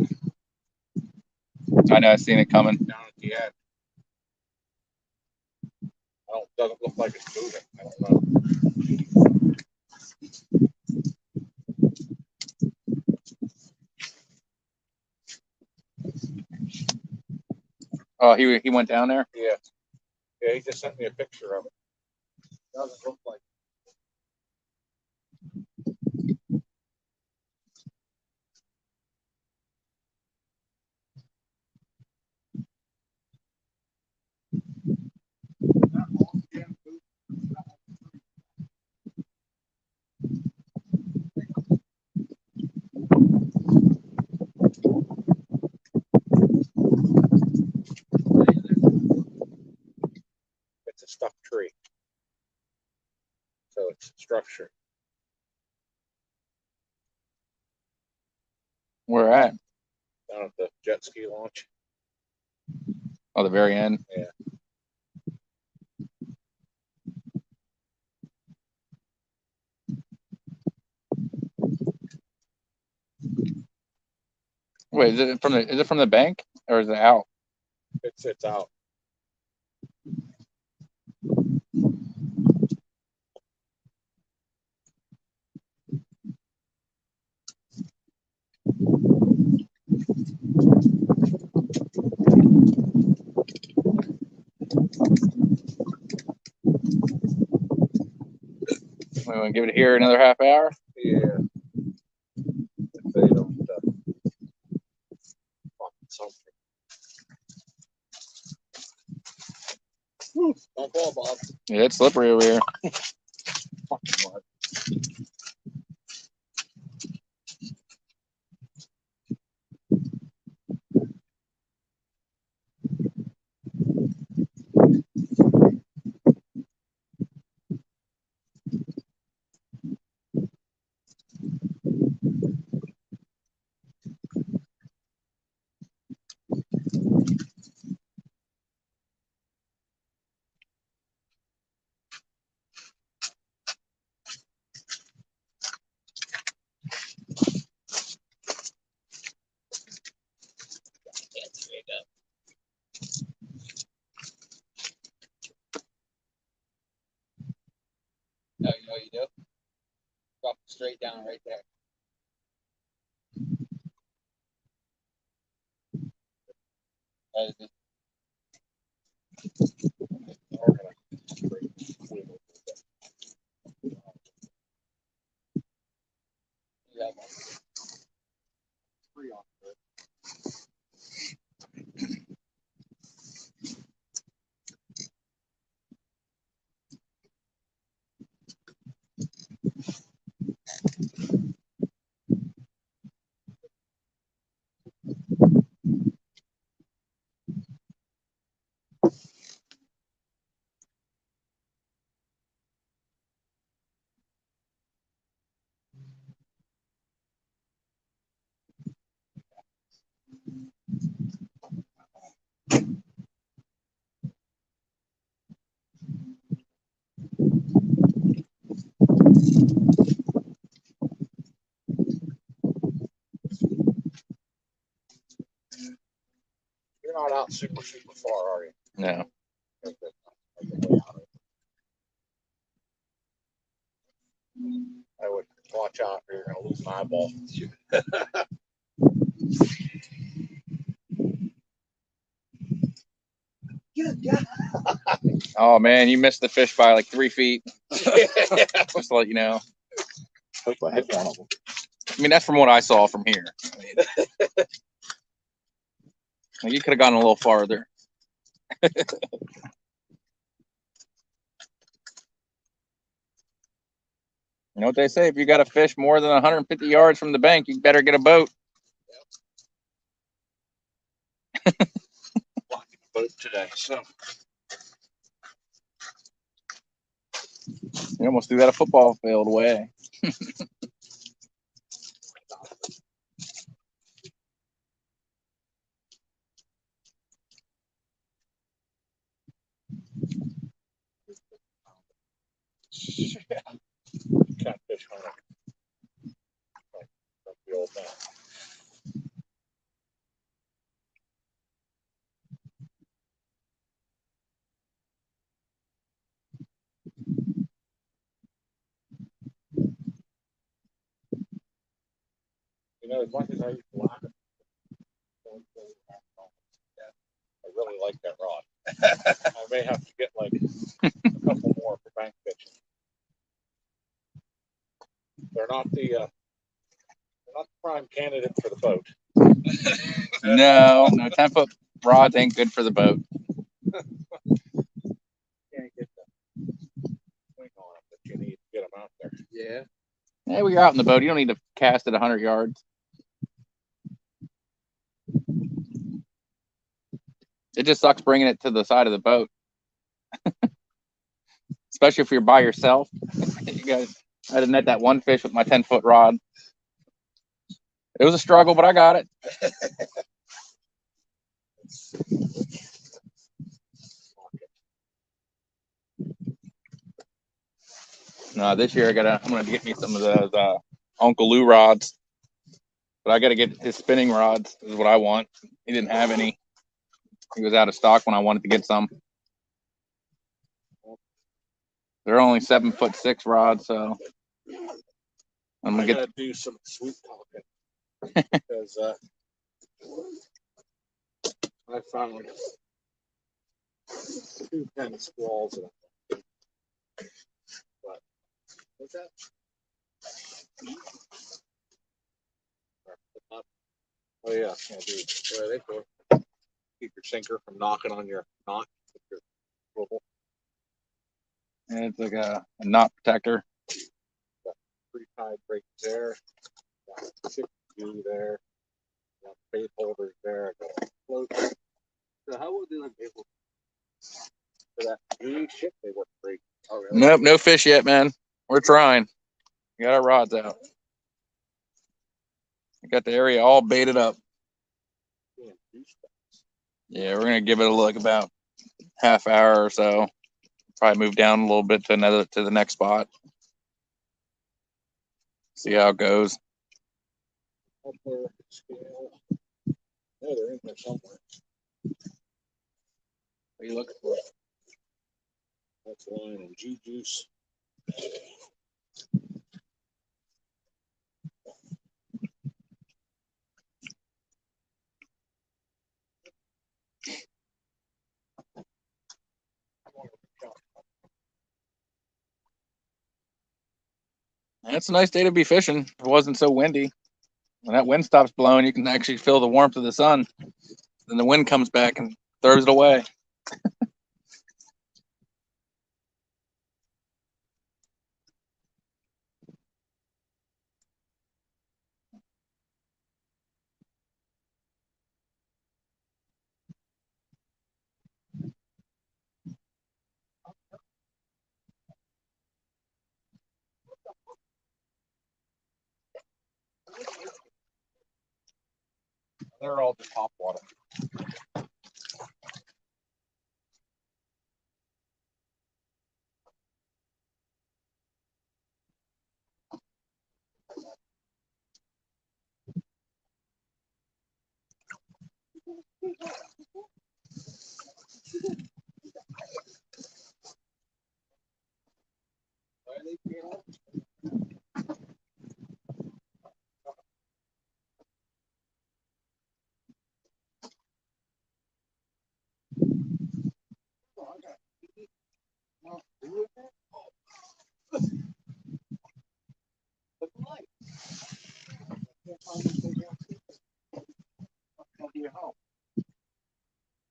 I know, I've seen it coming. down at the end. Doesn't look like it's moving. I don't know. Oh, he went down there? Yeah. Yeah, he just sent me a picture of it. Doesn't look like it's a stuffed tree. So it's structured. Where at? Down at the jet ski launch. Oh, the very end. Yeah. Wait, is it from the bank or is it out? It's out. We want to give it here another half hour? Yeah. If they don't something. Don't fall, Bob. Yeah, it's slippery over here. Fucking mud. No, you know what you do? Drop it straight down right there. That is it. You got one. Free on it. You're not out super far, are you? No. I would watch out or you're gonna lose an eyeball. Oh man, you missed the fish by like 3 feet. Just to let you know. Hope I hit one of them. I mean, that's from what I saw from here. I mean, like, you could have gone a little farther. You know what they say? If you got a fish more than 150 yards from the bank, you better get a boat. Walking the boat today, so You almost threw that a football field away. Yeah. Catfish hunter. Like the old man. You know, as much as I used to laugh at I really like that rod. I may have to get like a couple more for bank fishing. They're not the prime candidate for the boat. No, 10-foot rods ain't good for the boat. Can't get the swing on it that you need to get them out there. Yeah. Hey, when you're out in the boat, you don't need to cast at 100 yards. It just sucks bringing it to the side of the boat, especially if you're by yourself. You guys, I had to net that one fish with my 10-foot rod. It was a struggle, but I got it. No, this year I'm gonna get me some of those Uncle Lou rods, but I gotta get his spinning rods. Is what I want. He didn't have any. He was out of stock when I wanted to get some. They're only 7'6" rods, so I'm gonna gotta do some sweet talking because I found 2 pen squalls in it. But what's that? Oh yeah, dude. What are they for? Keep your sinker from knocking on your knot with your swivel. And it's like a knot protector. Got 3 tied breaks there. Got 6 glue there. Got bait holders there. I got a float. So how would they like able For that glue shit, they work great. Oh, really? Nope, no fish yet, man. We're trying. We got our rods out. We got the area all baited up. Yeah, we're gonna give it a look about half hour or so. Probably move down a little bit to the next spot. See how it goes. Upper scale. Yeah, they're in there somewhere. What are you looking for? That's line and G juice. It's a nice day to be fishing. If it wasn't so windy. When that wind stops blowing, you can actually feel the warmth of the sun. Then the wind comes back and throws it away. They're all just top water.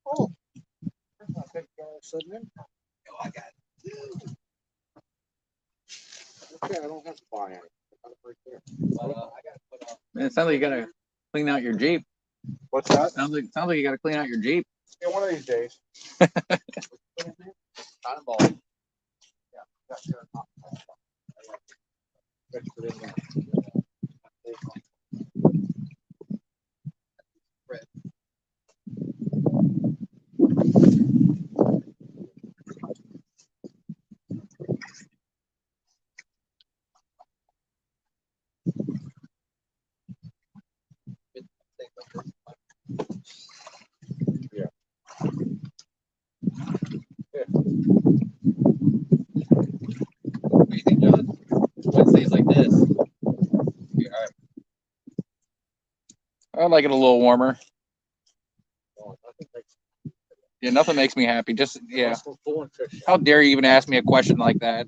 Oh, I think sitting in. Oh, I got it. Okay, I don't have to buy any. I got it right there. But, I got to put on. Man, it sounds like you gotta clean out your Jeep. What's that? Sounds like you gotta clean out your Jeep. Yeah, one of these days. Cannonball. Yeah, that's your top. Fix it in there. like it a little warmer. Oh, nothing makes Yeah, nothing makes me happy. Just yeah. unless we're pulling fish. How dare you even ask me a question like that?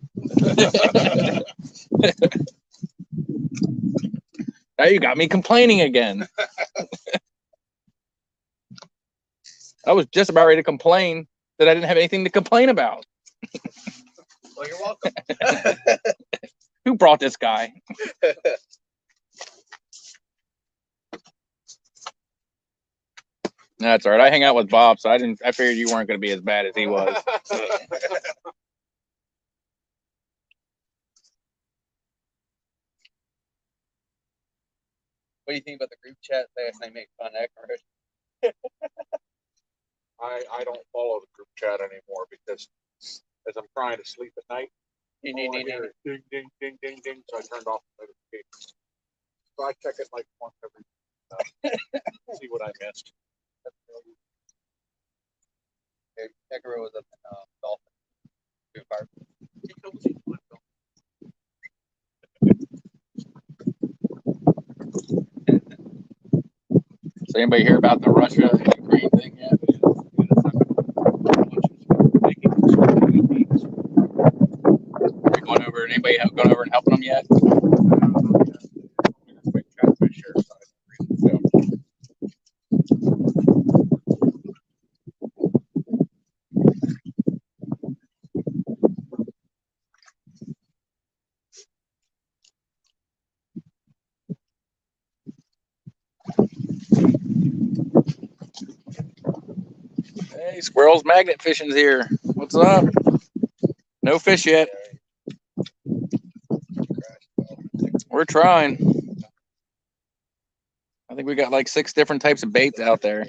Now you got me complaining again. I was just about ready to complain that I didn't have anything to complain about. Well, you're welcome. Who brought this guy? That's all right. I hang out with Bob, so I figured you weren't going to be as bad as he was. What do you think about the group chat last night making fun of Eckler? I don't follow the group chat anymore because as I'm trying to sleep at night, all I hear is ding, ding, ding, ding, ding. So I turned off the notifications. So I check it like once every see what I missed. Eckler was up in Dolphin. Group park. So anybody hear about the Russia Ukraine thing yet? Are you going over? Anybody going over and helping them yet? Hey, Squirrels Magnet Fishing's here. What's up? No fish yet. We're trying. I think we got like 6 different types of baits out there.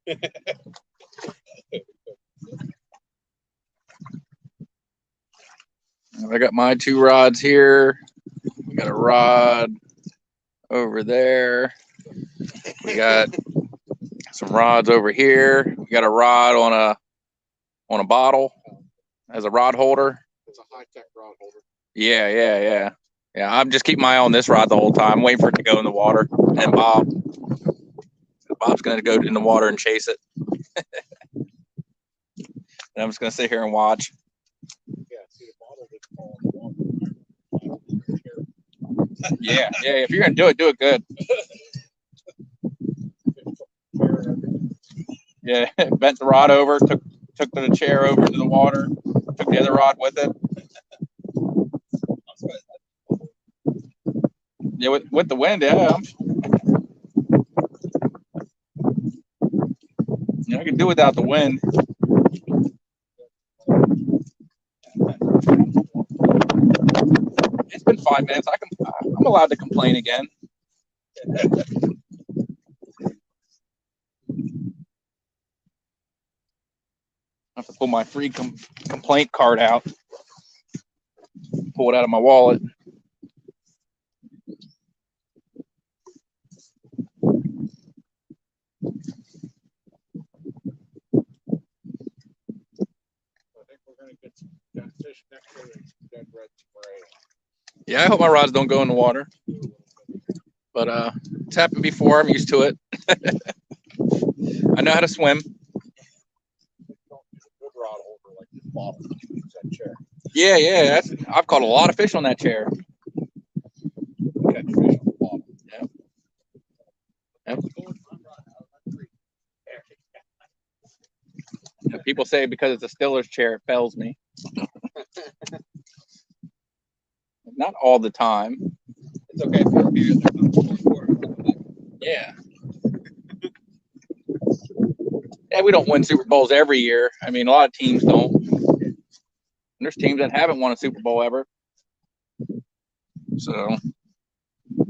I got my 2 rods here. We got a rod over there. We got some rods over here. We got a rod on a bottle as a rod holder. It's a high-tech rod holder. Yeah. I'm just keeping my eye on this rod the whole time, waiting for it to go in the water. And Bob's gonna go in the water and chase it. And I'm just gonna sit here and watch. Yeah, see the bottle didn't fall in the water. Yeah. If you're gonna do it good. Yeah, bent the rod over, took the chair over to the water, took the other rod with it. Yeah, with the wind, yeah. I can do without the wind. It's been 5 minutes. I'm allowed to complain again. I have to pull my free complaint card out. Pull it out of my wallet. I think we're going to get some dead fish next year and some dead red spray. Yeah, I hope my rods don't go in the water. But it's happened before. I'm used to it. I know how to swim. Don't use a good rod holder like this bottle. Use that chair. Yeah. I've caught a lot of fish on that chair. Catch fish on the bottom. Yep. People say because it's a Stiller's chair, it fails me. Not all the time. It's okay if you're here. Yeah. Yeah, we don't win Super Bowls every year. I mean, a lot of teams don't. And there's teams that haven't won a Super Bowl ever. So.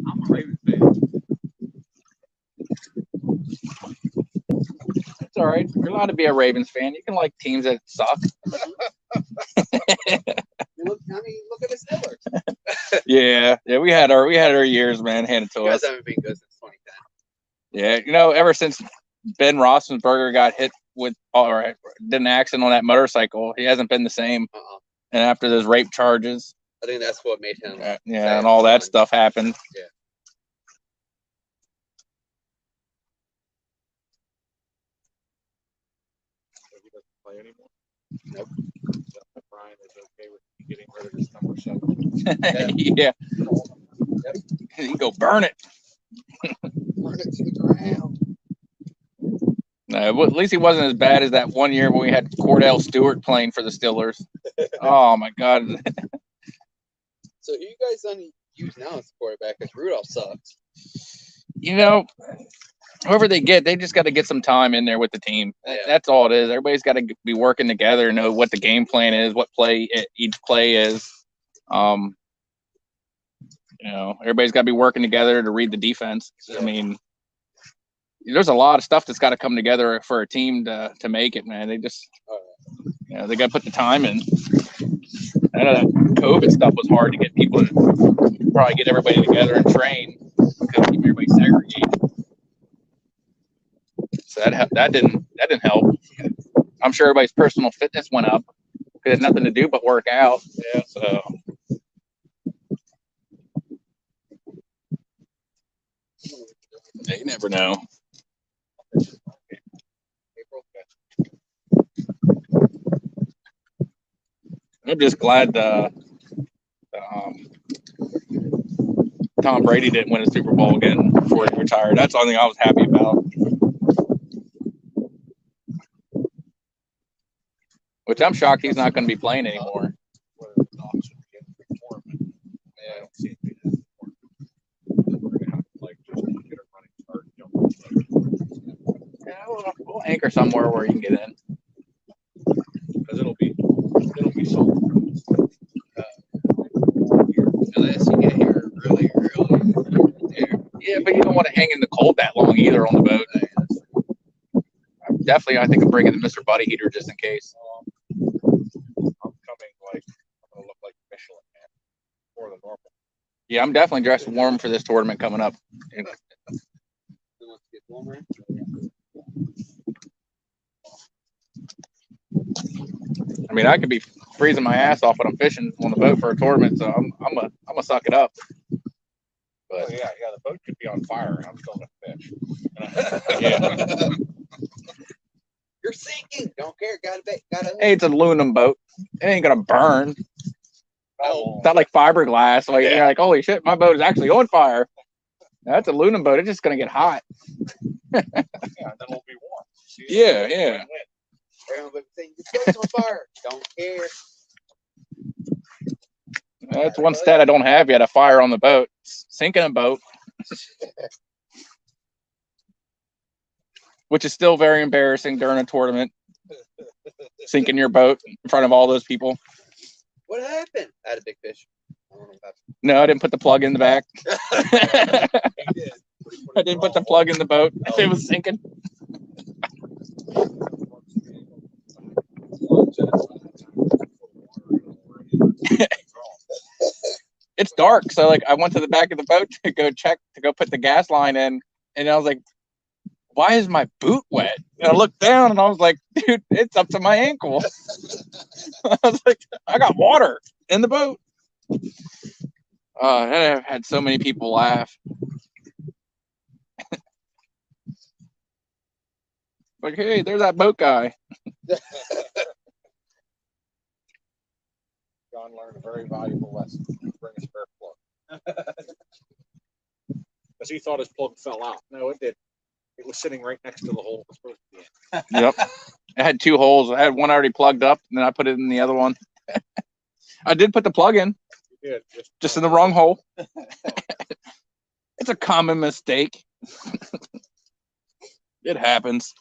I'm a Ravens fan. It's all right. You're allowed to be a Ravens fan. You can like teams that suck. Look at the Steelers. Yeah. We had our years, man, handed to You guys us. haven't been good since 2010. Yeah, ever since Ben Roethlisberger got hit with or did an accident on that motorcycle, he hasn't been the same. And after those rape charges, I think that's what made him. Yeah, and all that stuff happened. Yeah. So he doesn't play anymore. Nope. So Brian is okay with getting rid of his number 7. Yeah. Yep. You can go burn it. Burn it to the ground. No, well, at least he wasn't as bad as that one year when we had Cordell Stewart playing for the Steelers. Oh my God! So who you guys use now as quarterback? Because Rudolph sucks. You know, whoever they get, they just got to get some time in there with the team. Yeah. That's all it is. Everybody's got to be working together, know what the game plan is, what play each play is. You know, everybody's got to be working together to read the defense. I mean, there's a lot of stuff that's got to come together for a team to make it, man. They just, you know, they got to put the time in. I know that COVID stuff was hard to get people to probably get everybody together and train because keep everybody segregated. So that didn't help. I'm sure everybody's personal fitness went up because they had nothing to do but work out. Yeah, so. You never know. I'm just glad Tom Brady didn't win a Super Bowl again before he retired. That's the only thing I was happy about. Which I'm shocked he's not going to be playing anymore. I don't see it being that important. We're gonna have to like just get a running start and jump on the Yeah, we'll anchor somewhere where you can get in. because it'll be solid. Unless you get here really early. Yeah, but you don't want to hang in the cold that long either on the boat. Definitely, I think I'm bringing the Mr. Buddy heater just in case. I'm coming like I'm gonna look like Michelin Man more than normal. Yeah, I'm definitely dressed warm for this tournament coming up. I mean, I could be freezing my ass off when I'm fishing on the boat for a tournament, so I'm gonna suck it up. But Oh, yeah, the boat could be on fire and I'm still gonna fish. yeah, You're sinking. Don't care. Got it. hey, it's an aluminum boat. It ain't gonna burn. No. It's not like fiberglass. Like you're like, holy shit, my boat is actually on fire. That's a aluminum boat. It's just gonna get hot. Yeah, and then it'll be warm. See, Yeah. Everyone's saying your boat's on fire. Don't care. That's one stat I don't have yet: a fire on the boat, sinking a boat, which is still very embarrassing during a tournament. Sinking your boat in front of all those people. What happened? I had a big fish. I don't know about No, I didn't put the plug in the back. He did. I didn't put the plug in the boat. It was sinking. It's dark, so like I went to the back of the boat to go put the gas line in, and I was like, why is my boot wet? And I looked down and I was like, dude, it's up to my ankle. I was like, I got water in the boat. I've had so many people laugh. Like, hey, there's that boat guy. John learned a very valuable lesson. Bring a spare plug. Because he thought his plug fell out. No, it did. It was sitting right next to the hole it was supposed to be in. Yep. I had 2 holes. I had one already plugged up, and then I put it in the other one. I did put the plug in. You did. Just in the wrong hole. It's a common mistake. It happens.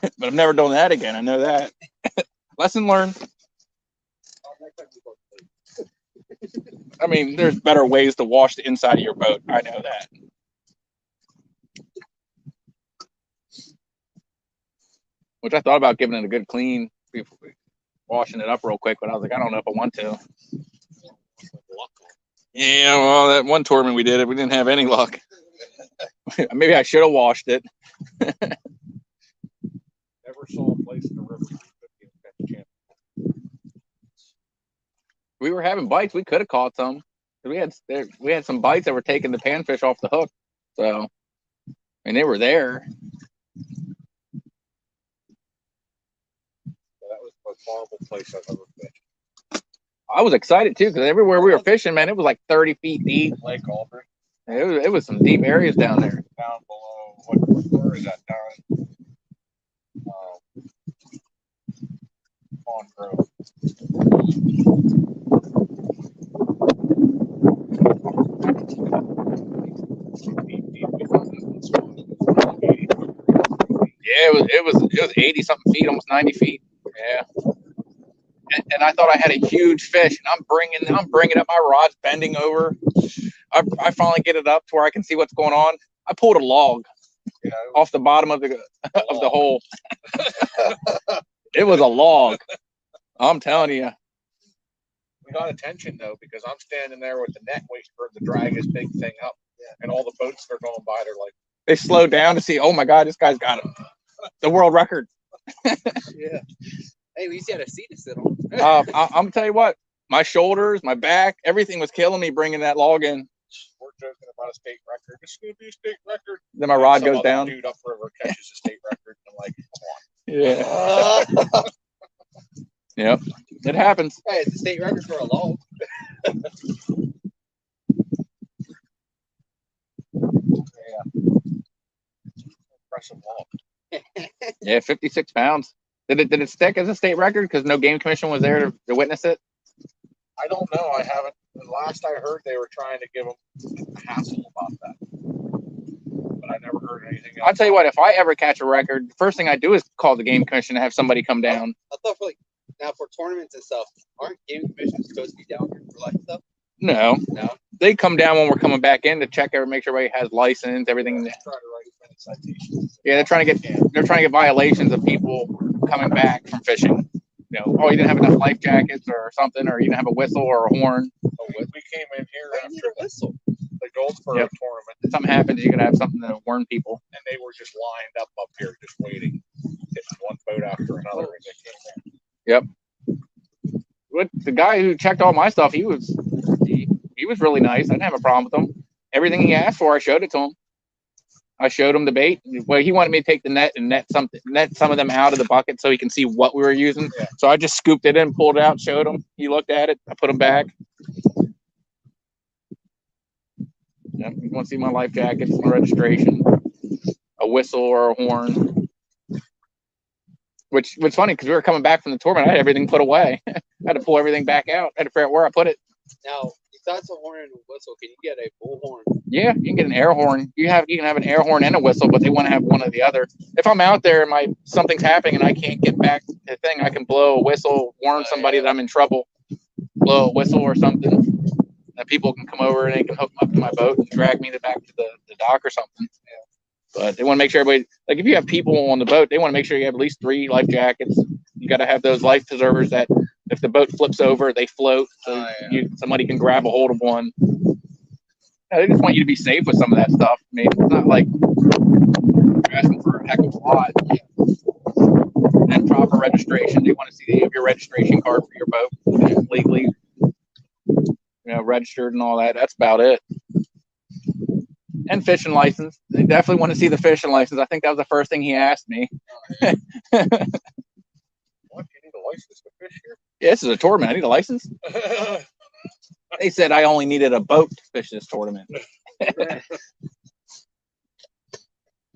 But I've never done that again. I know that. Lesson learned. I mean, there's better ways to wash the inside of your boat. I know that. Which I thought about giving it a good clean, washing it up real quick, but I was like, I don't know if I want to. Yeah, well, that one tournament we did, we didn't have any luck. Maybe I should have washed it. Never saw a place in the river 350 and catch a chance. were having bites. We could have caught some. We had some bites that were taking the panfish off the hook. So, and they were there. That was the most horrible place I've ever fished. I was excited too because everywhere we were fishing, man, it was like 30 feet deep. Lake Aldrich. It was some deep areas down there. Down below. Where is that down? Pond Grove. Yeah, it was 80 something feet, almost 90 feet. Yeah. And I thought I had a huge fish, and I'm bringing up, my rod's bending over. I finally get it up to where I can see what's going on. I pulled a log off the bottom of the hole. It was a log. I'm telling you. We got attention though because I'm standing there with the net waiting for him to drag his big thing up, and all the boats that are going by, they're like, they slowed down to see. Oh my God, this guy's got the world record. Yeah. Hey, at least you had a seat to sit on. I'm tell you what, my shoulders, my back, everything was killing me bringing that log in. We're joking about a state record. It's gonna be a state record. Then my rod goes down. Dude upriver catches a state record. And I'm like, come on. Yeah. Yep. It happens. Hey, it's a state record for a log. Impressive log. Yeah, 56 pounds. Did it stick as a state record because no game commission was there to witness it? I don't know. I haven't. The last I heard, they were trying to give them a hassle about that, but I never heard anything else. I'll tell you what. If I ever catch a record, the first thing I do is call the game commission to have somebody come down. I thought now for tournaments and stuff, aren't game commissions supposed to be down here for like stuff? No. They come down when we're coming back in to check make sure everybody has license, everything. Try to write as many citations. Yeah, they're trying to get violations of people coming back from fishing. You know, oh, you didn't have enough life jackets or something, or you didn't have a whistle or a horn. Oh, we came in here after the Goldsboro tournament. If something happens, you gotta have something to warn people. And they were just lined up here, just waiting, hitting one boat after another as they came in. Yep. But the guy who checked all my stuff, he was really nice. I didn't have a problem with him. Everything he asked for, I showed it to him. I showed him the bait. Well, he wanted me to take the net and net some of them out of the bucket so he can see what we were using. Yeah. So I just scooped it in, pulled it out, showed him. He looked at it. I put them back. Yeah, you want to see my life jackets, my registration, a whistle or a horn. Which was funny because we were coming back from the tournament. I had everything put away. I had to pull everything back out. I had to figure out where I put it. Now, besides a horn and a whistle, can you get a bullhorn? Yeah, you can get an air horn. You can have an air horn and a whistle, but they want to have one or the other. If I'm out there and something's happening and I can't get back to the thing, I can blow a whistle, warn somebody that I'm in trouble, blow a whistle or something. That people can come over and they can hook them up to my boat and drag me back to the dock or something. Yeah. But they want to make sure everybody, like if you have people on the boat, they want to make sure you have at least 3 life jackets. You got to have those life preservers that if the boat flips over, they float. So somebody can grab a hold of one. Yeah, they just want you to be safe with some of that stuff. I mean, it's not like you're asking for a heck of a lot. And proper registration. They want to see that you have your registration card for your boat legally, registered and all that. That's about it. And fishing license. They definitely want to see the fishing license. I think that was the first thing he asked me. What? You need a license to fish here? Yeah, this is a tournament. I need a license. They said I only needed a boat to fish this tournament.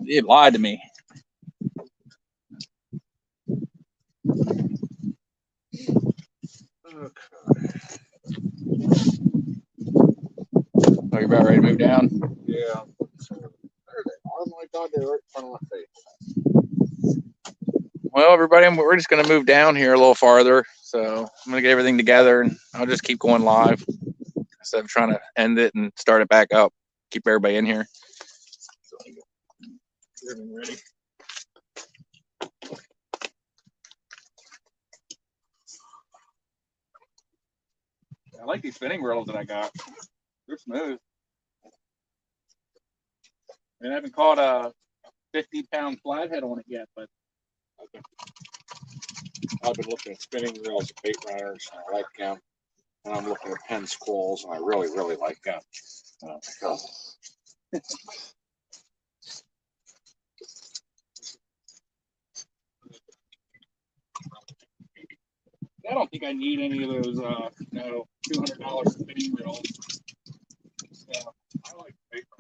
He lied to me. Okay. Oh, you're about ready to move down? Yeah. There they are. Oh my God, they're right in front of my face. Well, everybody, we're just going to move down here a little farther. So I'm going to get everything together, and I'll just keep going live instead of trying to end it and start it back up. Keep everybody in here. So, everything ready. I like these spinning reels that I got. They're smooth. I haven't caught a 50-pound flathead on it yet, but I've been looking at spinning reels, bait runners, and I like them. And I'm looking at pen squalls, and I really, really like them. Oh. I don't think I need any of those, $200 spinning reels. Yeah, I like paper.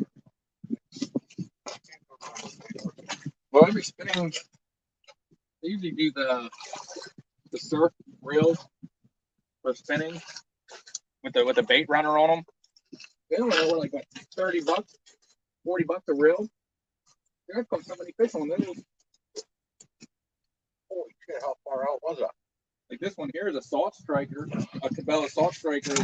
well, every spinning, they usually do the surf reels for spinning with the bait runner on them. They don't know like what, $30, $40 a reel. I've caught so many fish on those. Holy shit, how far out was that? Like this one here is a salt striker, a Cabela salt striker.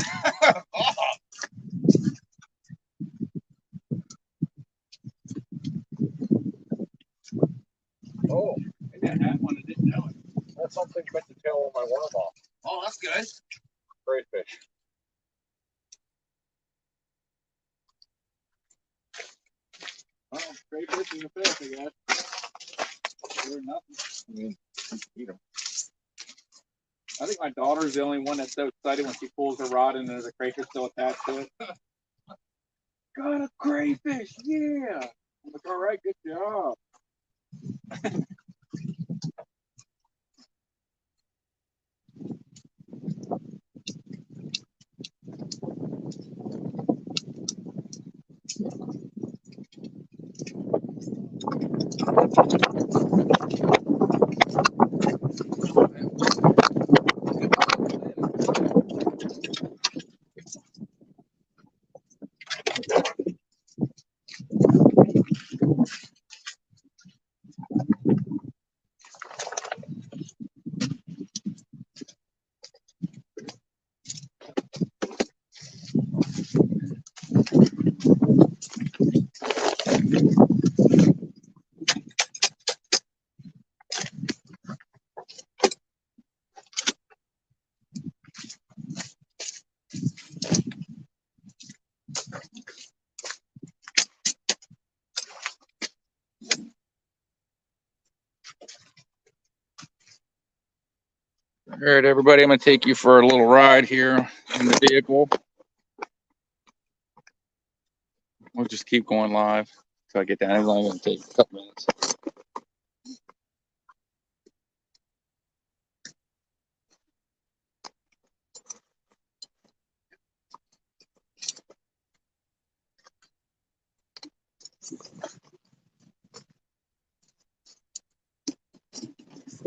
Oh, Maybe I had one and didn't know it. that's something meant to tail on my worm off. Oh, that's good. Great fish. Oh, great fish is a fish, I guess. They're nothing. I mean, eat them. I think my daughter's the only one that's so excited when she pulls her rod and there's a crayfish still attached to it. Got a crayfish, yeah. I'm like, all right, good job. All right, everybody, I'm going to take you for a little ride here in the vehicle. We'll just keep going live until I get down. It's only going to take a couple minutes.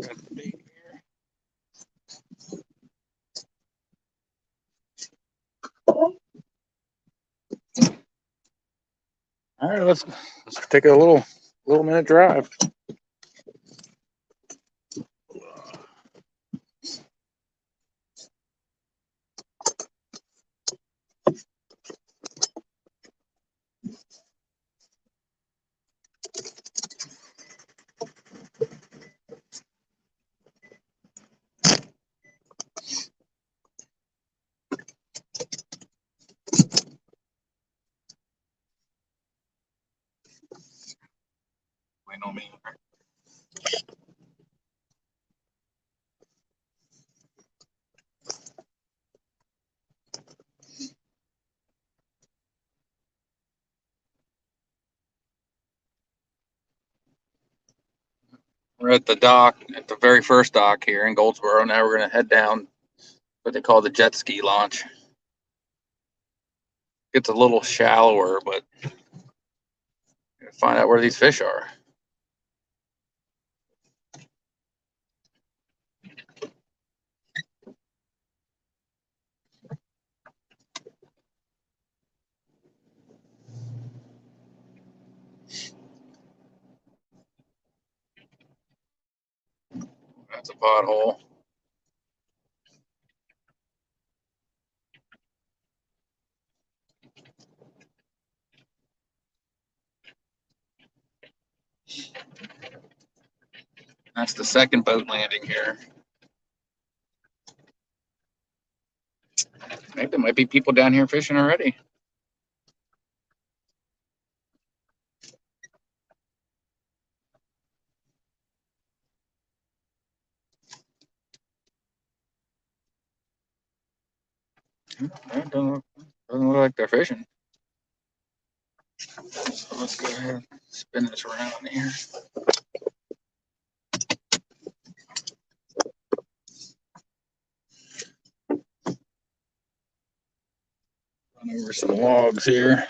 Got the bait here. All right, let's take a little minute drive. Waiting on me. We're at the dock, at the very first dock here in Goldsboro. Now we're going to head down what they call the jet ski launch. It's a little shallower, but find out where these fish are. That's a pothole. That's the second boat landing here. Maybe there might be people down here fishing already. That doesn't look like they're fishing. So let's go ahead and spin this around here. Run over some logs here.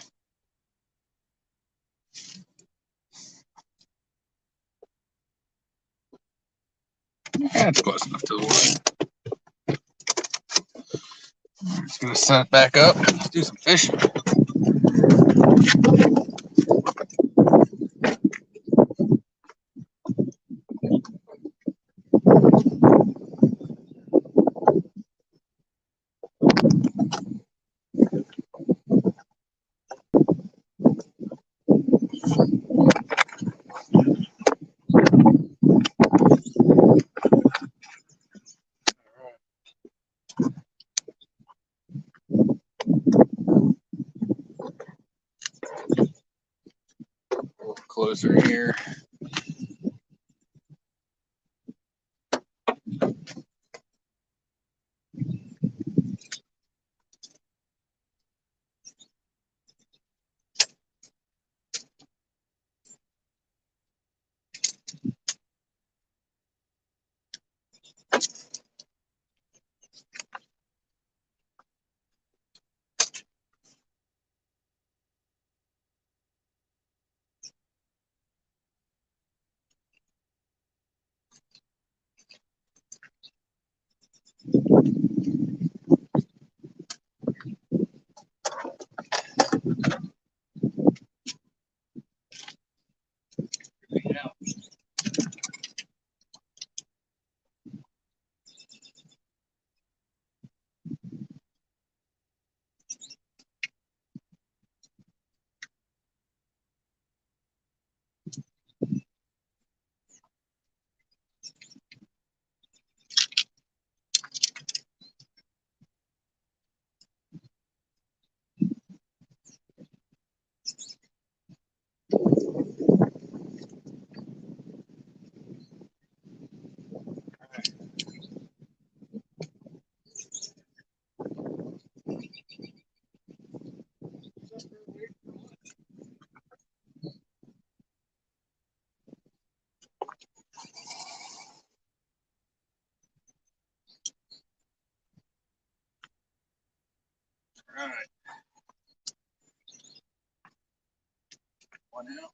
That's close enough to the water. I'm just gonna set it back up. Let's do some fishing. A little closer here. All right. One out.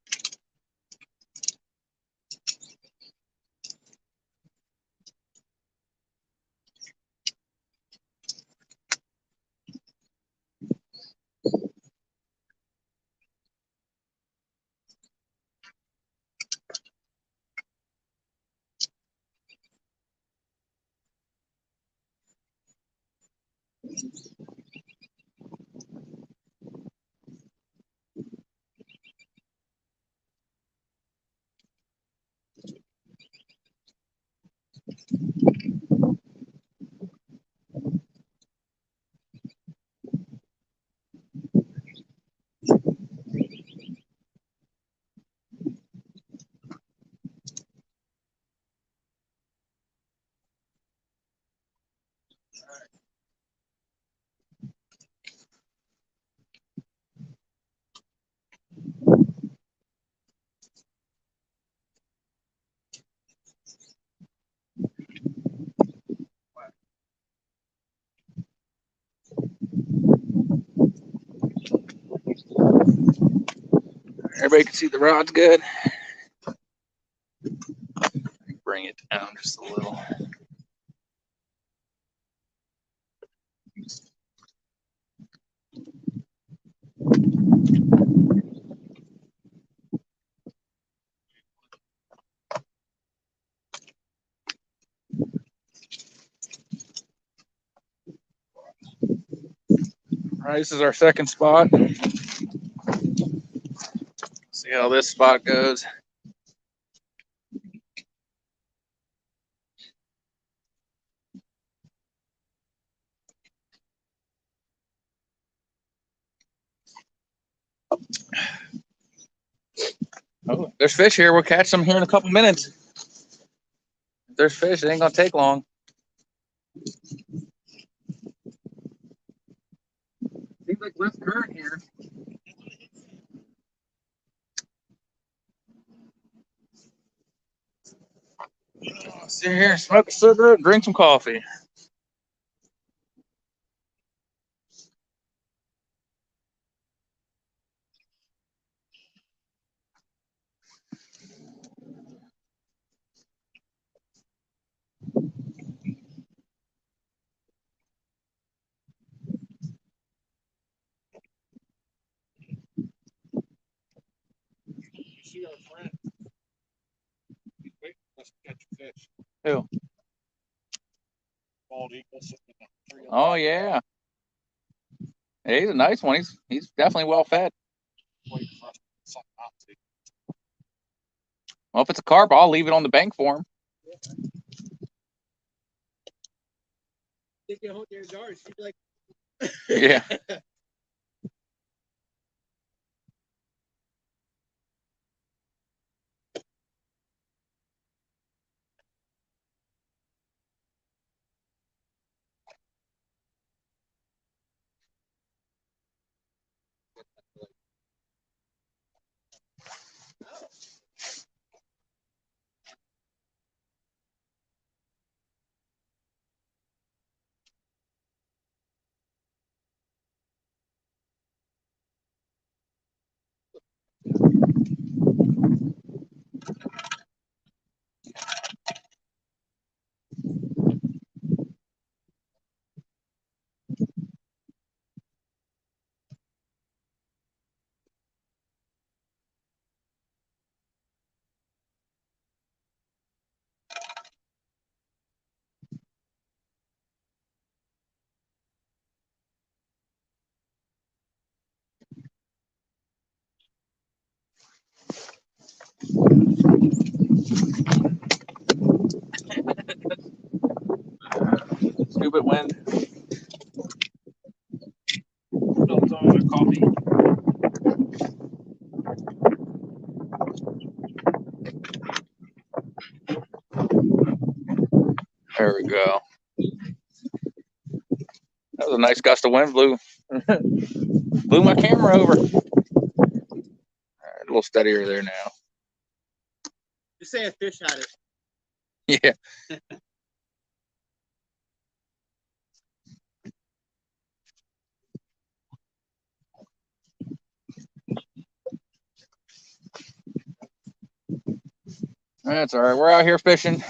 Everybody can see the rod's good. Bring it down just a little. All right, this is our second spot. See how this spot goes. Oh, there's fish here. We'll catch them here in a couple minutes. If there's fish, it ain't gonna take long. seems like less current here. Sit here and smoke a cigarette and drink some coffee. You see our friend? He's waiting for us to catch a fish. Who? Bald eagle sitting in the tree. Oh yeah. Yeah, he's a nice one. He's definitely well fed. Waiting for us to get something out to. Well, if it's a carp, I'll leave it on the bank for him. Think you hold your jars. She'd be like, Yeah. Stupid wind. Spilled some of my coffee. There we go. That was a nice gust of wind. Blew my camera over. All right, a little steadier there now. just say a fish had it. Yeah. That's all right. We're out here fishing.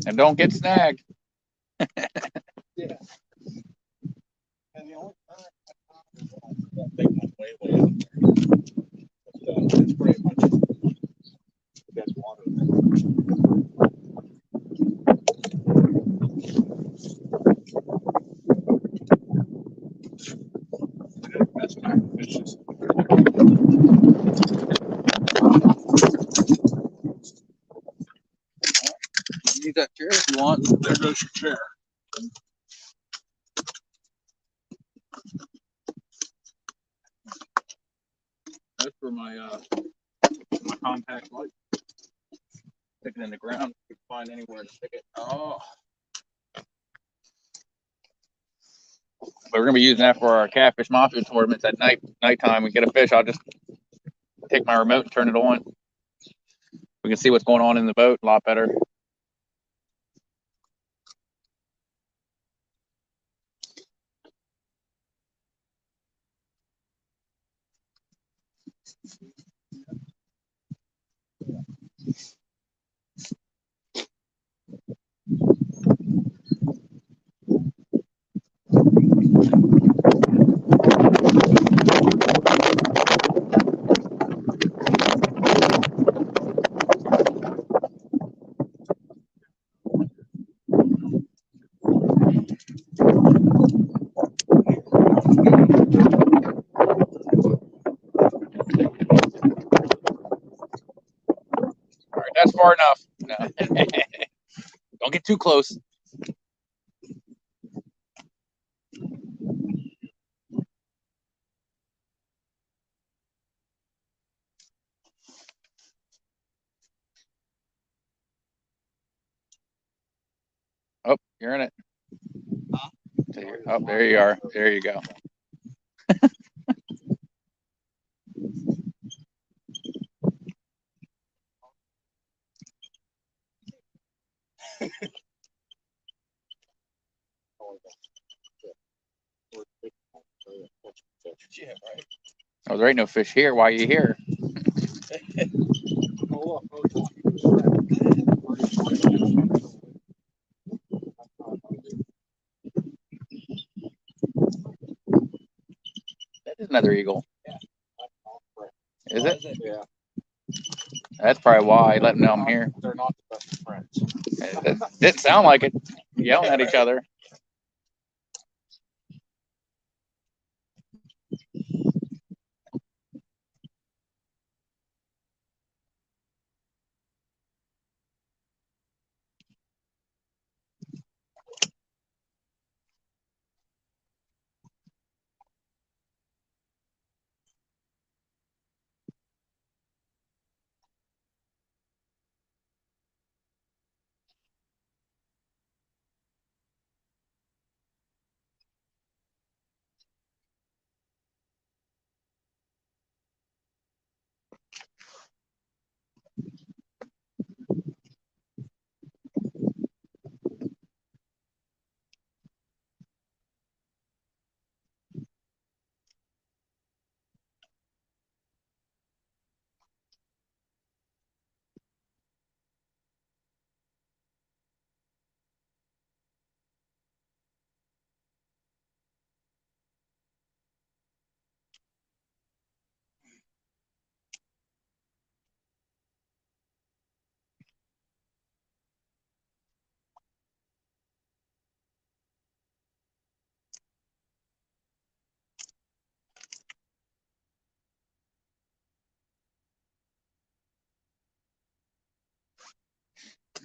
And don't get snagged. Yeah. And the only time I found that big one way out there. But, it's pretty much dead water. Best time to fish this. Use that chair if you want. There goes your chair. That's for my compact light. Stick it in the ground. You can find anywhere to stick it. Oh, But we're gonna be using that for our catfish mafia tournaments at nighttime. We get a fish, I'll just take my remote and turn it on. We can see what's going on in the boat a lot better. All right, that's far enough. No. Don't get too close. Oh, you're in it. Huh? Oh, there you are. There you go. Yeah, right. Oh, there ain't no fish here. Why are you here? Oh, That is another eagle. Is it? Yeah. That's probably why. Let them know I'm here. They're not the best of friends. It didn't sound like it. Yelling at each other.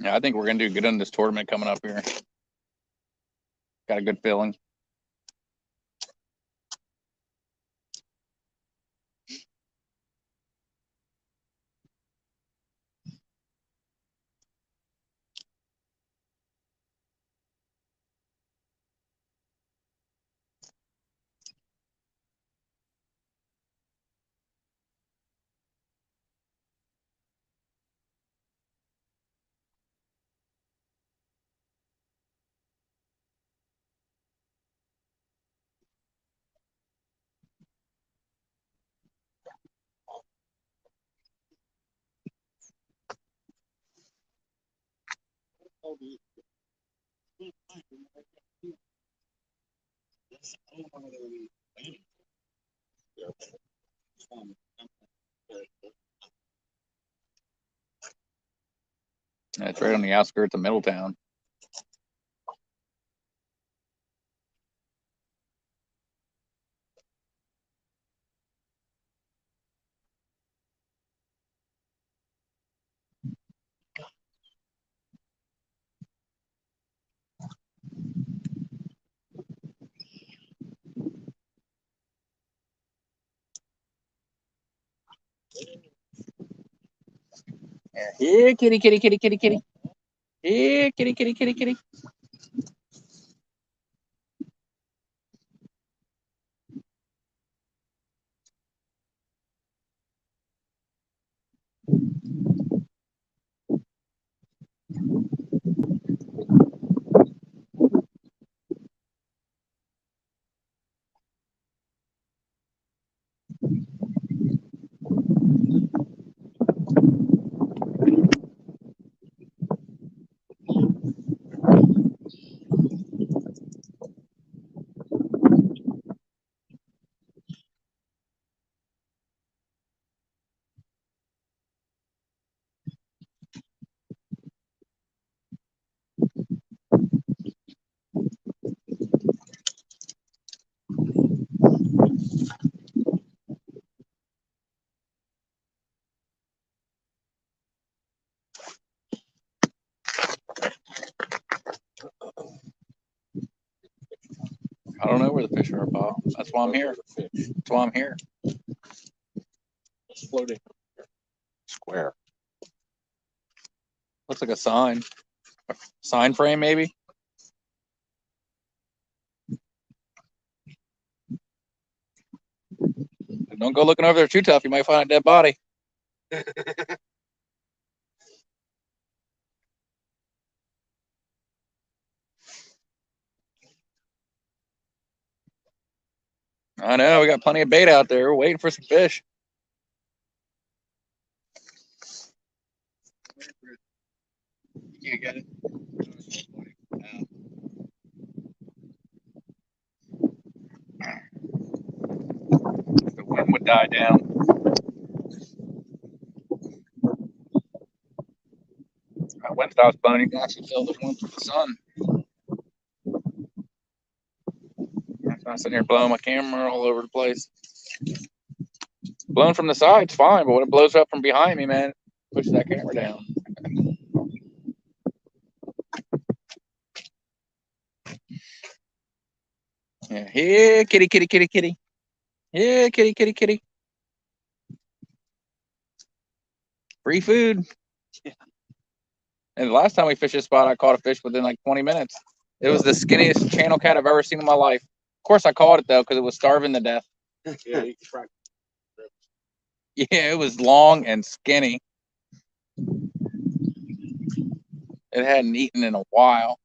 Yeah, I think we're gonna do good in this tournament coming up here. Got a good feeling. It's right on the outskirts of Middletown. Yeah. Here, kitty, kitty, kitty, kitty, kitty. Here, kitty, kitty, kitty, kitty. I don't know where the fish are, Bob. That's why I'm here. That's why I'm here. It's floating. Square. Looks like a sign. A sign frame, maybe? Don't go looking over there too tough. You might find a dead body. I know. We got plenty of bait out there. We're waiting for some fish. You can't get it. The wind would die down. That wind stops blowing. You can actually feel the wind from the sun. I'm sitting here blowing my camera all over the place. Blowing from the side's fine, but when it blows up from behind me, man, it pushes that camera down. Yeah. Here, kitty, kitty, kitty, kitty. Yeah, kitty, kitty, kitty. Free food. Yeah. And the last time we fished this spot, I caught a fish within like 20 minutes. It was the skinniest channel cat I've ever seen in my life. Of course, I caught it though because it was starving to death. Yeah, you can track. Yeah, it was long and skinny. It hadn't eaten in a while.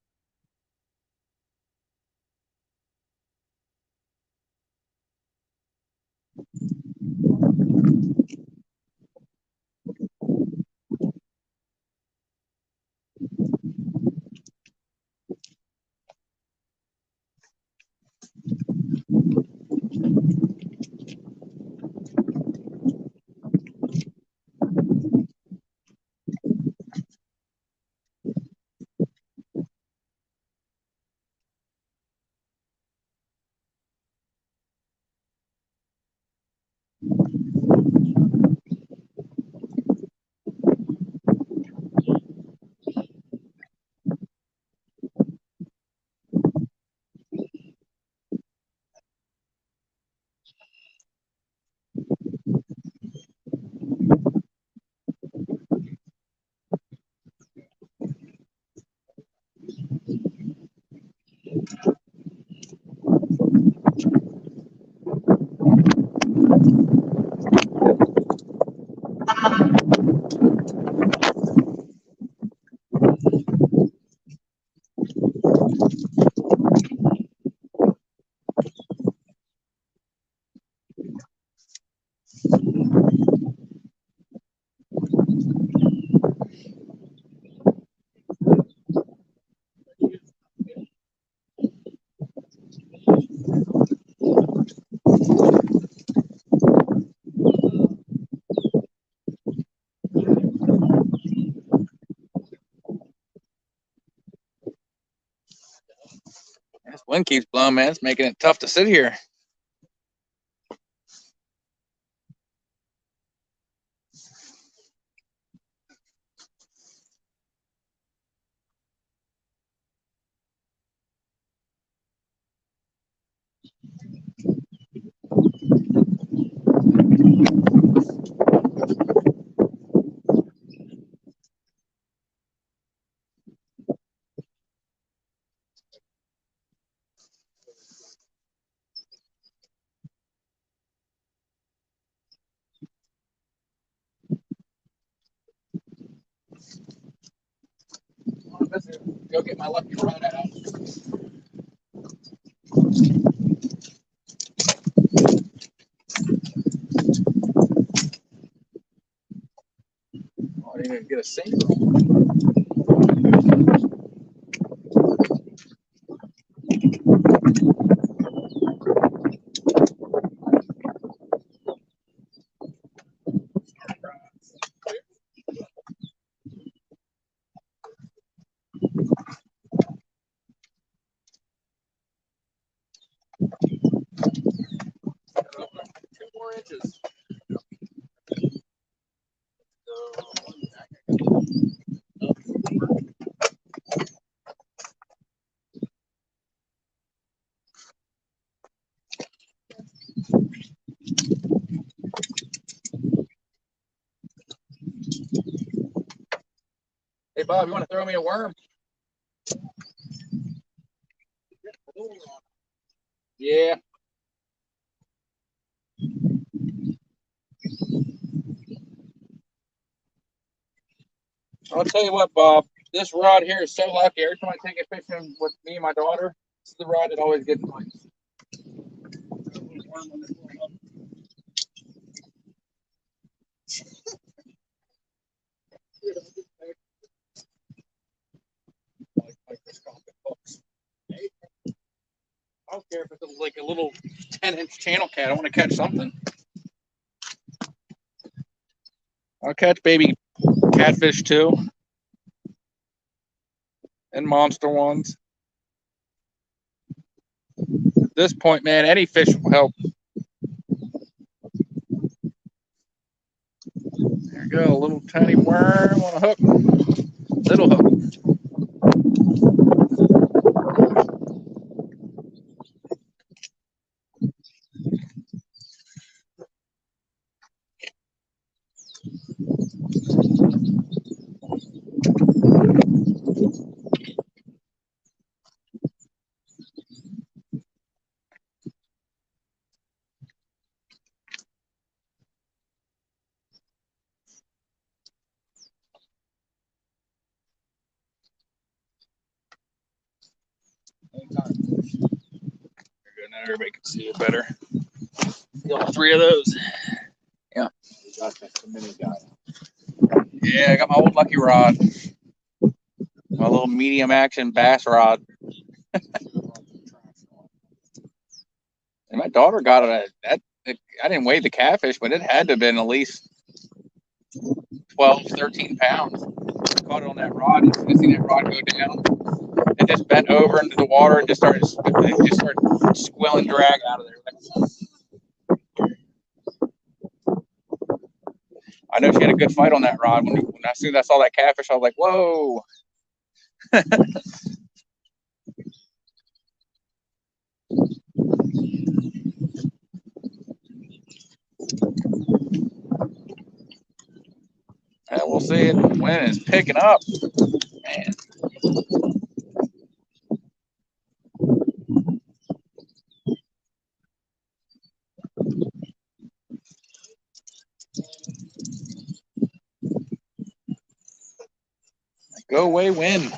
Wind keeps blowing, man. It's making it tough to sit here. Go get my lucky rod out. Oh, I didn't even get a sinker. Two more inches. Hey, Bob, you want to throw me a worm? Yeah. I'll tell you what, Bob. This rod here is so lucky. Every time I take it fishing with me and my daughter, this is the rod that always gets bites. I don't care if it's like a little 10-inch channel cat. I want to catch something. I'll catch baby catfish too, and monster ones. At this point, man, any fish will help. There you go, a little tiny worm on a hook. Little hook. Now everybody can see it better. Got all three of those. Yeah. Yeah, I got my old lucky rod. My little medium action bass rod. And my daughter got I didn't weigh the catfish, but it had to have been at least 12, 13 pounds. Caught it on that rod. You can see that rod go down. It just bent over into the water and just started squilling drag out of there. I know she had a good fight on that rod. When as soon as I saw that catfish, I was like, whoa. And we'll see it. Wind is picking up. Man. Go away, wind.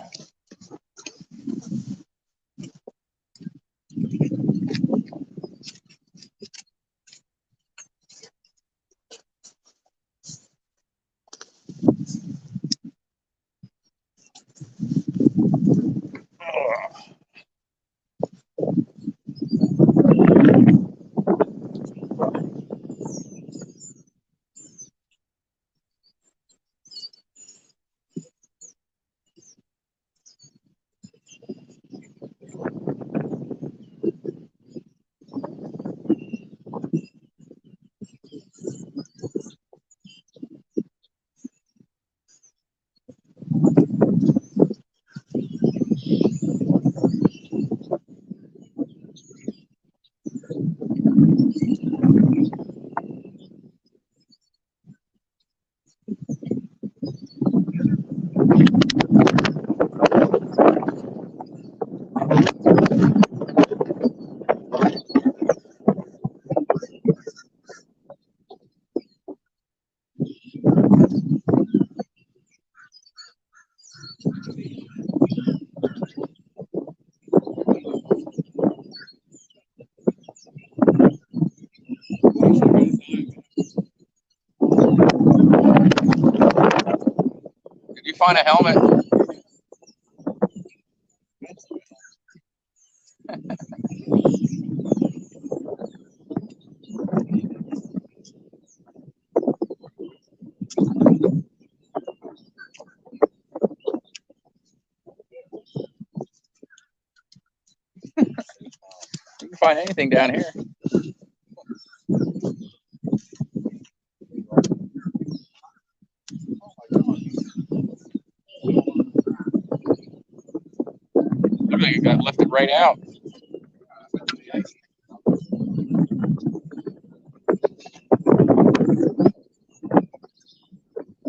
find a helmet. You can find anything down here. Looks like you got left it right out.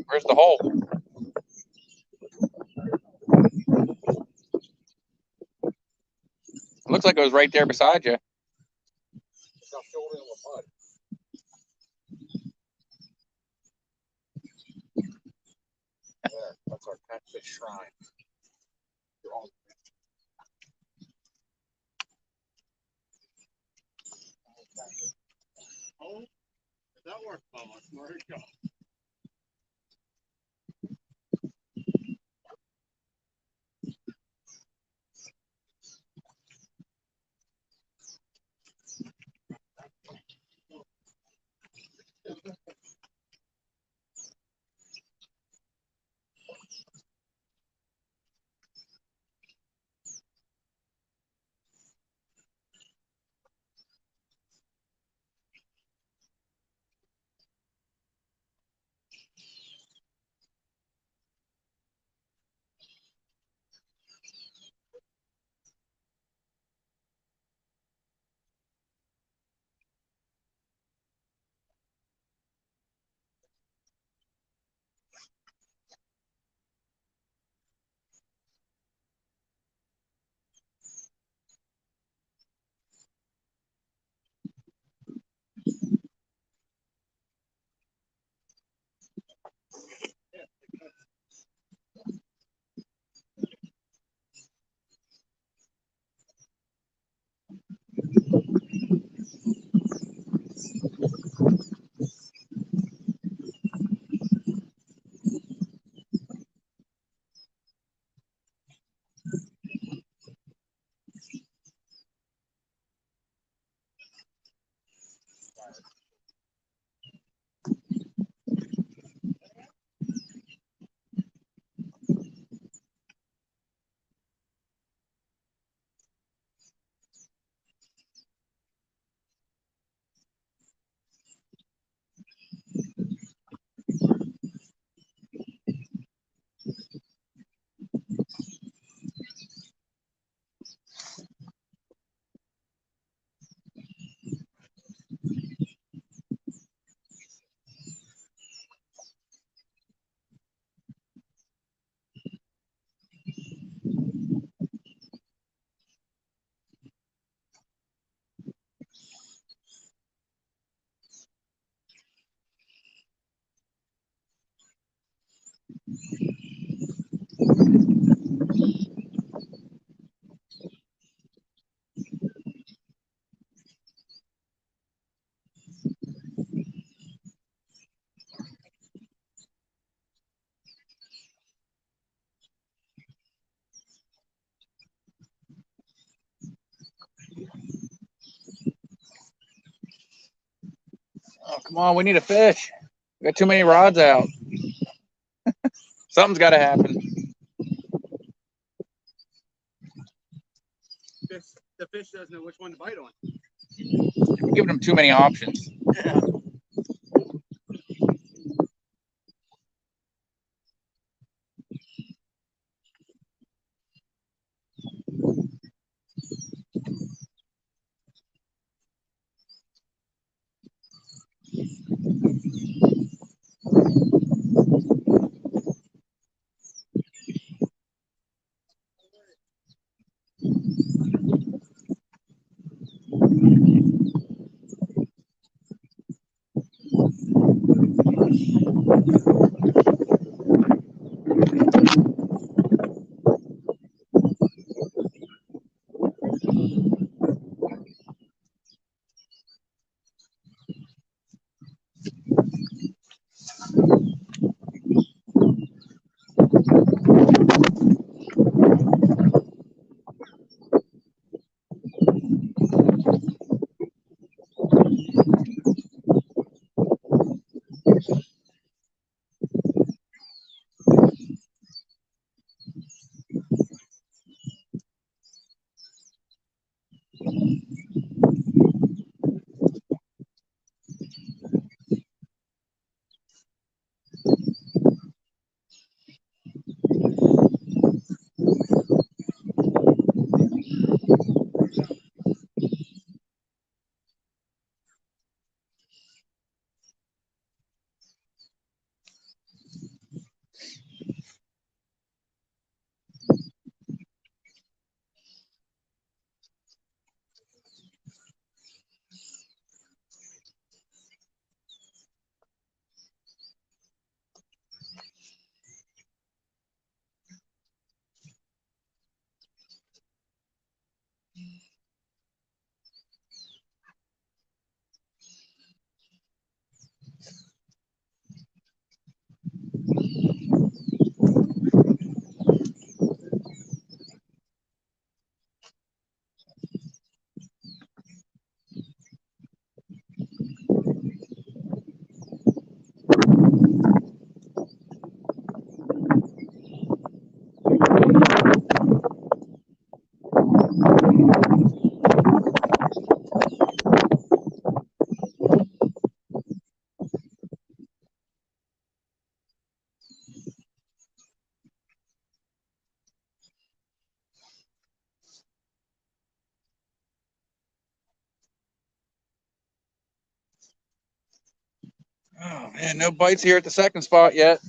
Where's the hole? It looks like it was right there beside you. Got filled in with mud. There, that's our catfish shrine. You're all Oh, that worked well. Where it go? Oh, come on. We need a fish. We got too many rods out. Something's got to happen. The fish doesn't know which one to bite on. We're giving them too many options. Yeah. Oh man, no bites here at the second spot yet.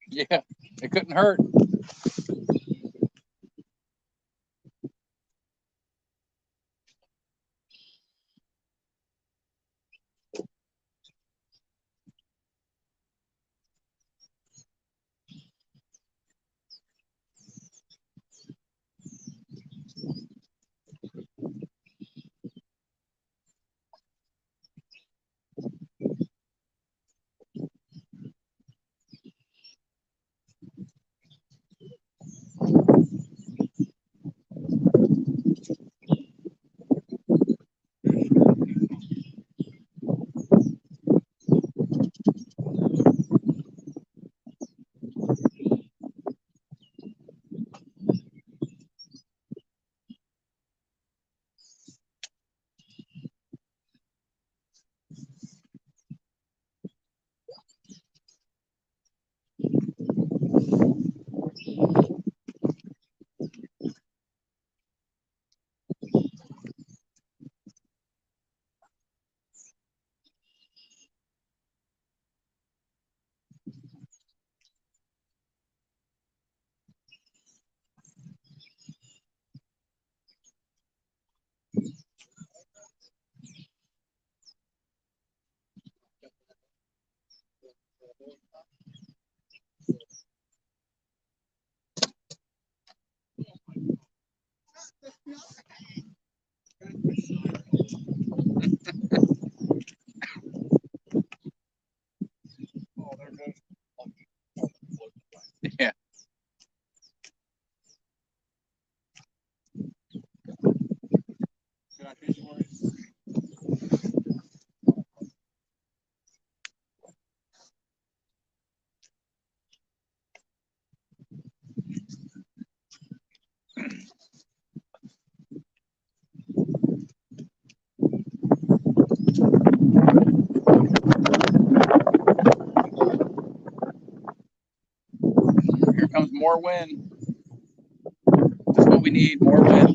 Yeah, it couldn't hurt. Oh, there goes. Yeah. Can I fish for you? comes more wind. That's what we need, more wind.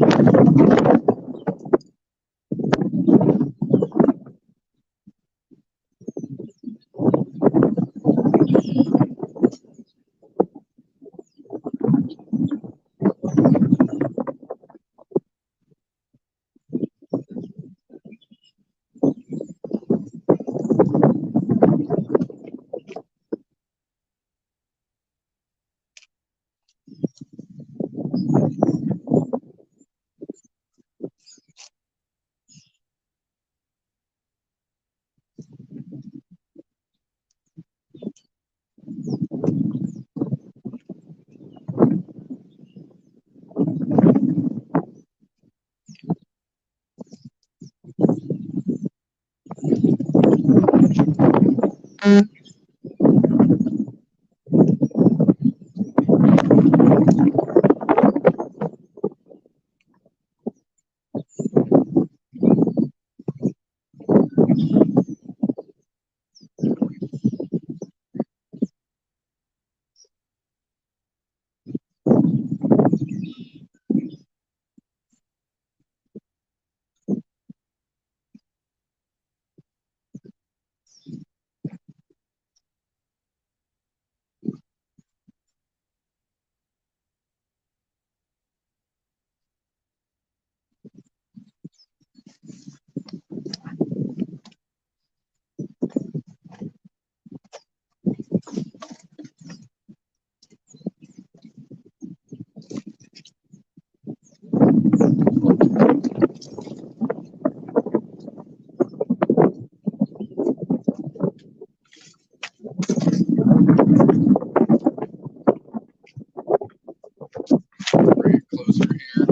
Bring it closer here.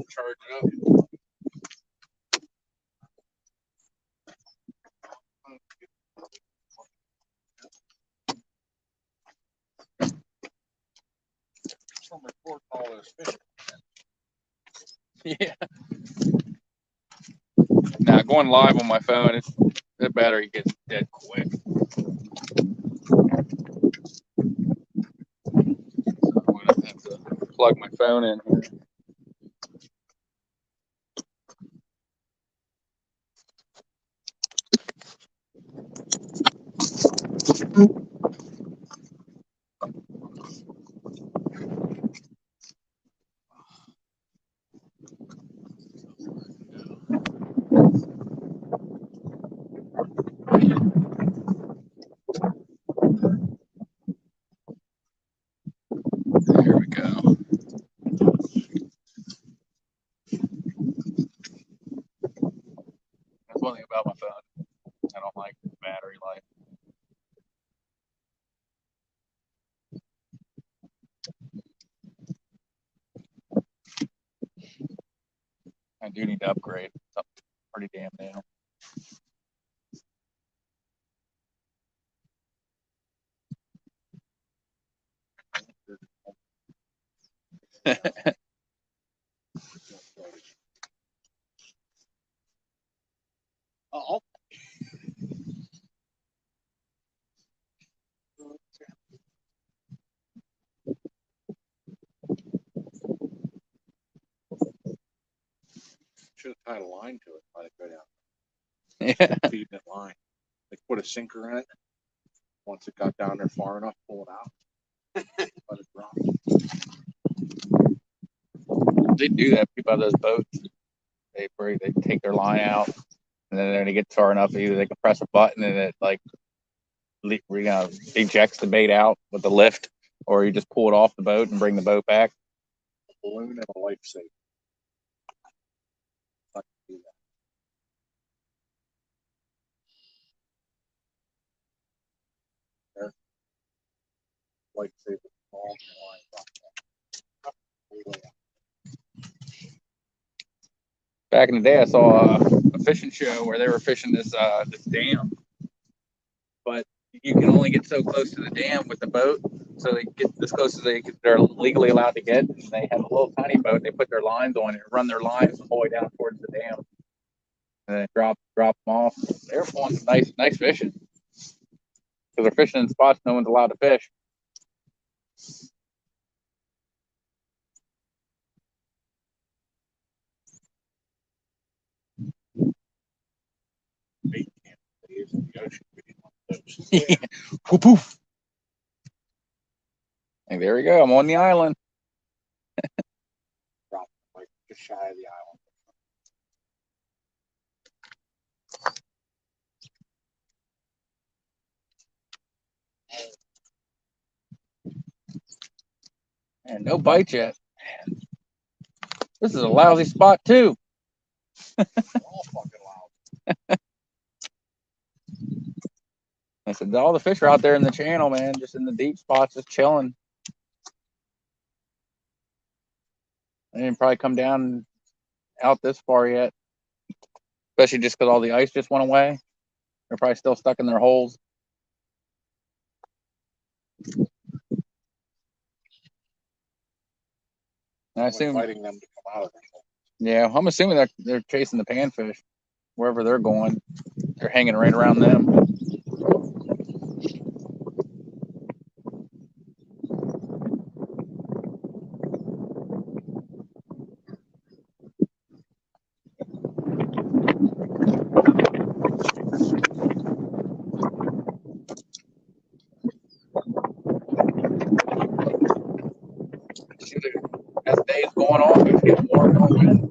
Charge it up. Some report all this fishing. Yeah. Now going live on my phone, the battery gets dead quick. So I'm gonna have to plug my phone in here. There we go. That's one thing about my phone. I don't like the battery life. I do need to upgrade. Something pretty damn new. Oh, should have tied a line to it. Let it go down. Yeah. Feeding it line. Like put a sinker in it. Once it got down there far enough, pull it out. Let it drop. They do that. People have those boats. They take their line out, and then when they get far enough, either they can press a button and it like ejects the bait out with the lift, or you just pull it off the boat and bring the boat back. A balloon and a life saver. I can do that. There. Life saver. All the line drop. Way out. Back in the day, I saw a fishing show where they were fishing this dam, but you can only get so close to the dam with the boat. So they get as close as they're legally allowed to get. And they have a little tiny boat. They put their lines on it, run their lines all the way down towards the dam, and then drop them off. They were pulling some nice fishing because they're fishing in spots no one's allowed to fish. days in the ocean. We didn't want those. Yeah. Poof, poof. Like, there we go. I'm on the island. Like just shy of the island. And no bites yet. This is a lousy spot too. All fucking loud. I said all the fish are out there in the channel, man, just in the deep spots, just chilling. They didn't probably come down out this far yet, especially just because all the ice just went away. They're probably still stuck in their holes. And I assume, Fighting them to come out of there. yeah, I'm assuming they're chasing the panfish wherever they're going. They're hanging right around them. As days going on, it's getting more and more wind.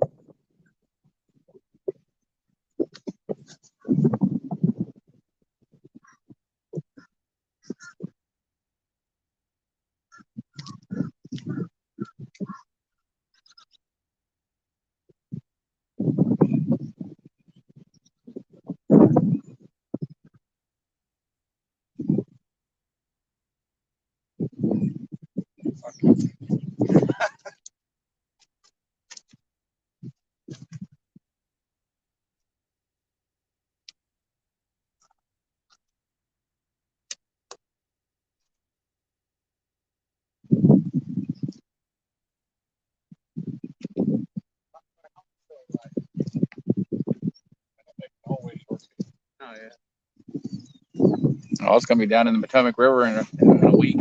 Oh yeah. Oh, it's going to be down in the Potomac River in a week.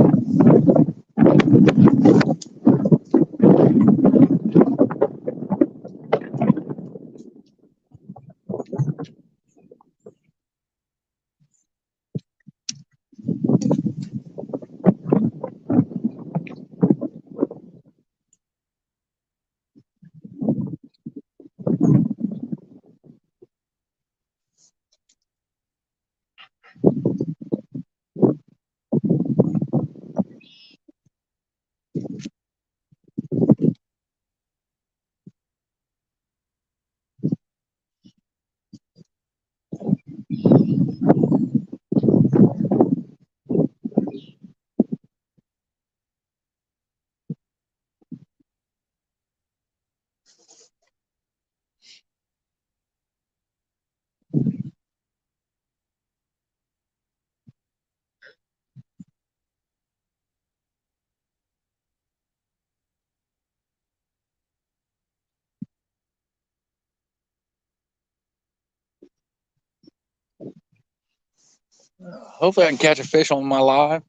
Hopefully I can catch a fish on my live.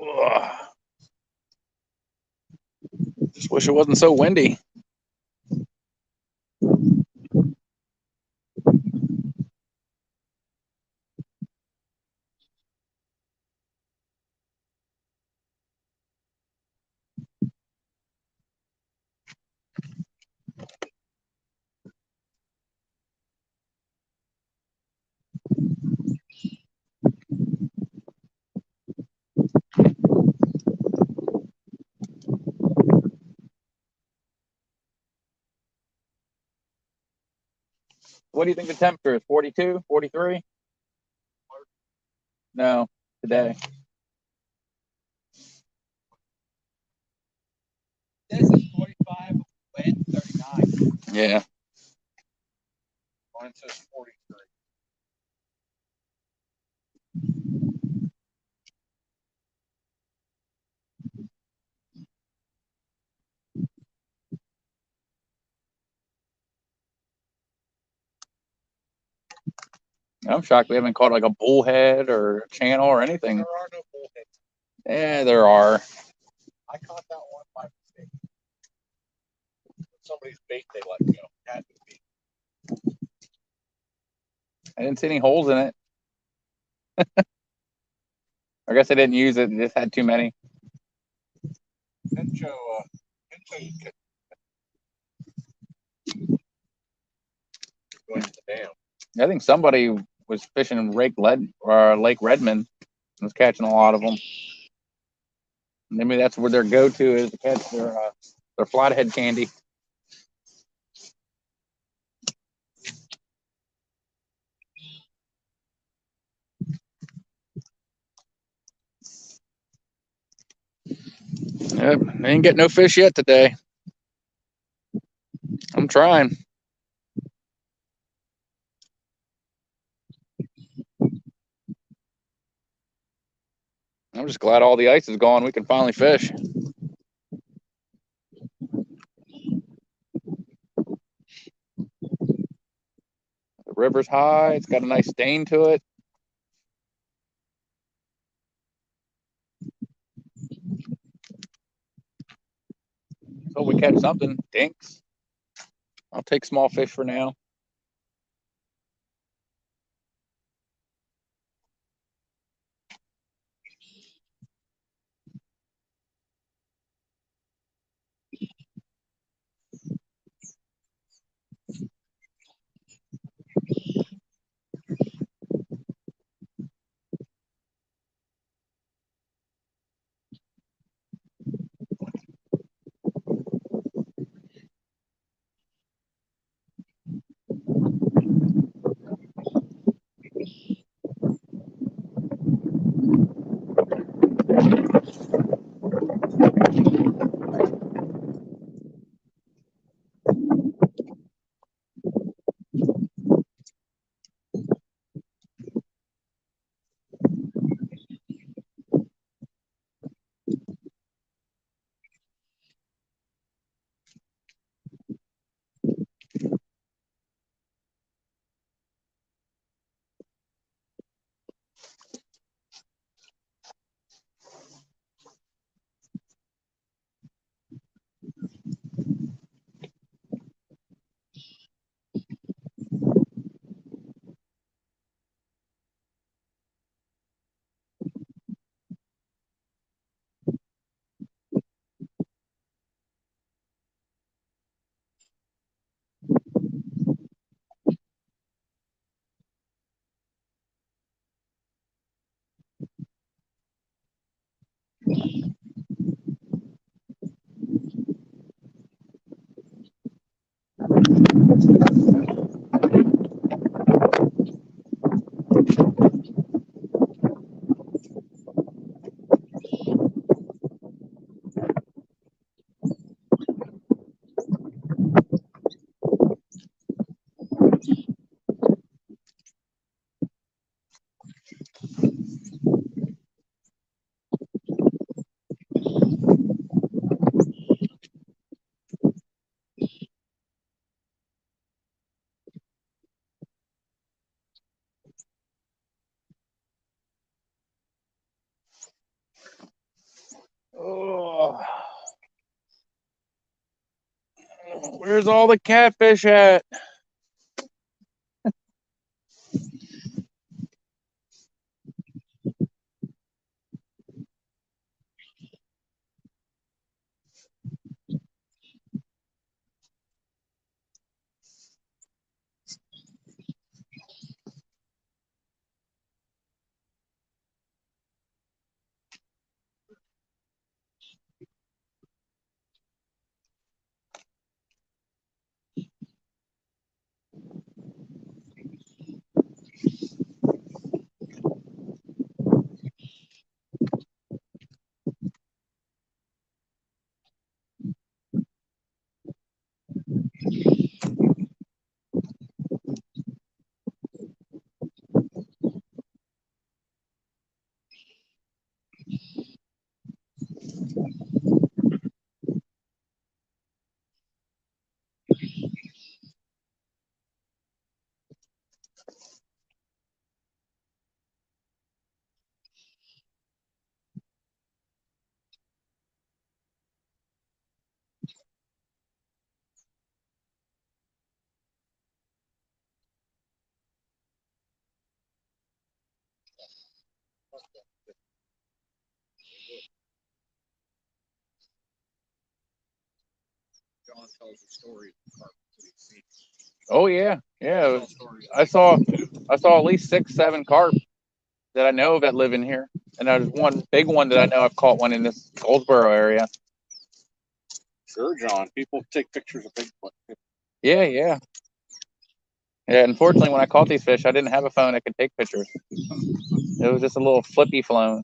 Ugh. Just wish it wasn't so windy. What do you think the temperature is? 42, 43? No, today. This is 45, wind 39. Yeah. Mine says 43. I'm shocked we haven't caught like a bullhead or a channel or anything. There are no bullheads. Yeah, there are. I caught that one by mistake. Somebody's bait they let go. Had to be. I didn't see any holes in it. I guess I didn't use it. It just had too many. Pincho, you could going to the dam. I think somebody was fishing in Lake Redmond and was catching a lot of them. Maybe that's where their go-to is to catch their flathead candy. Yep, I ain't get no fish yet today. I'm trying. I'm just glad all the ice is gone. We can finally fish. The river's high. It's got a nice stain to it. So we catch something. Dinks. I'll take small fish for now. Oh, where's all the catfish at? John tells the story of the carp that he's seen. Oh yeah, yeah. Tell stories. I saw at least 6, 7 carp that I know of that live in here, and there's one big one that I know I've caught one in this Goldsboro area. Sure, John. People take pictures of Bigfoot. Yeah, yeah. Yeah, unfortunately, when I caught these fish, I didn't have a phone that could take pictures. It was just a little flippy phone.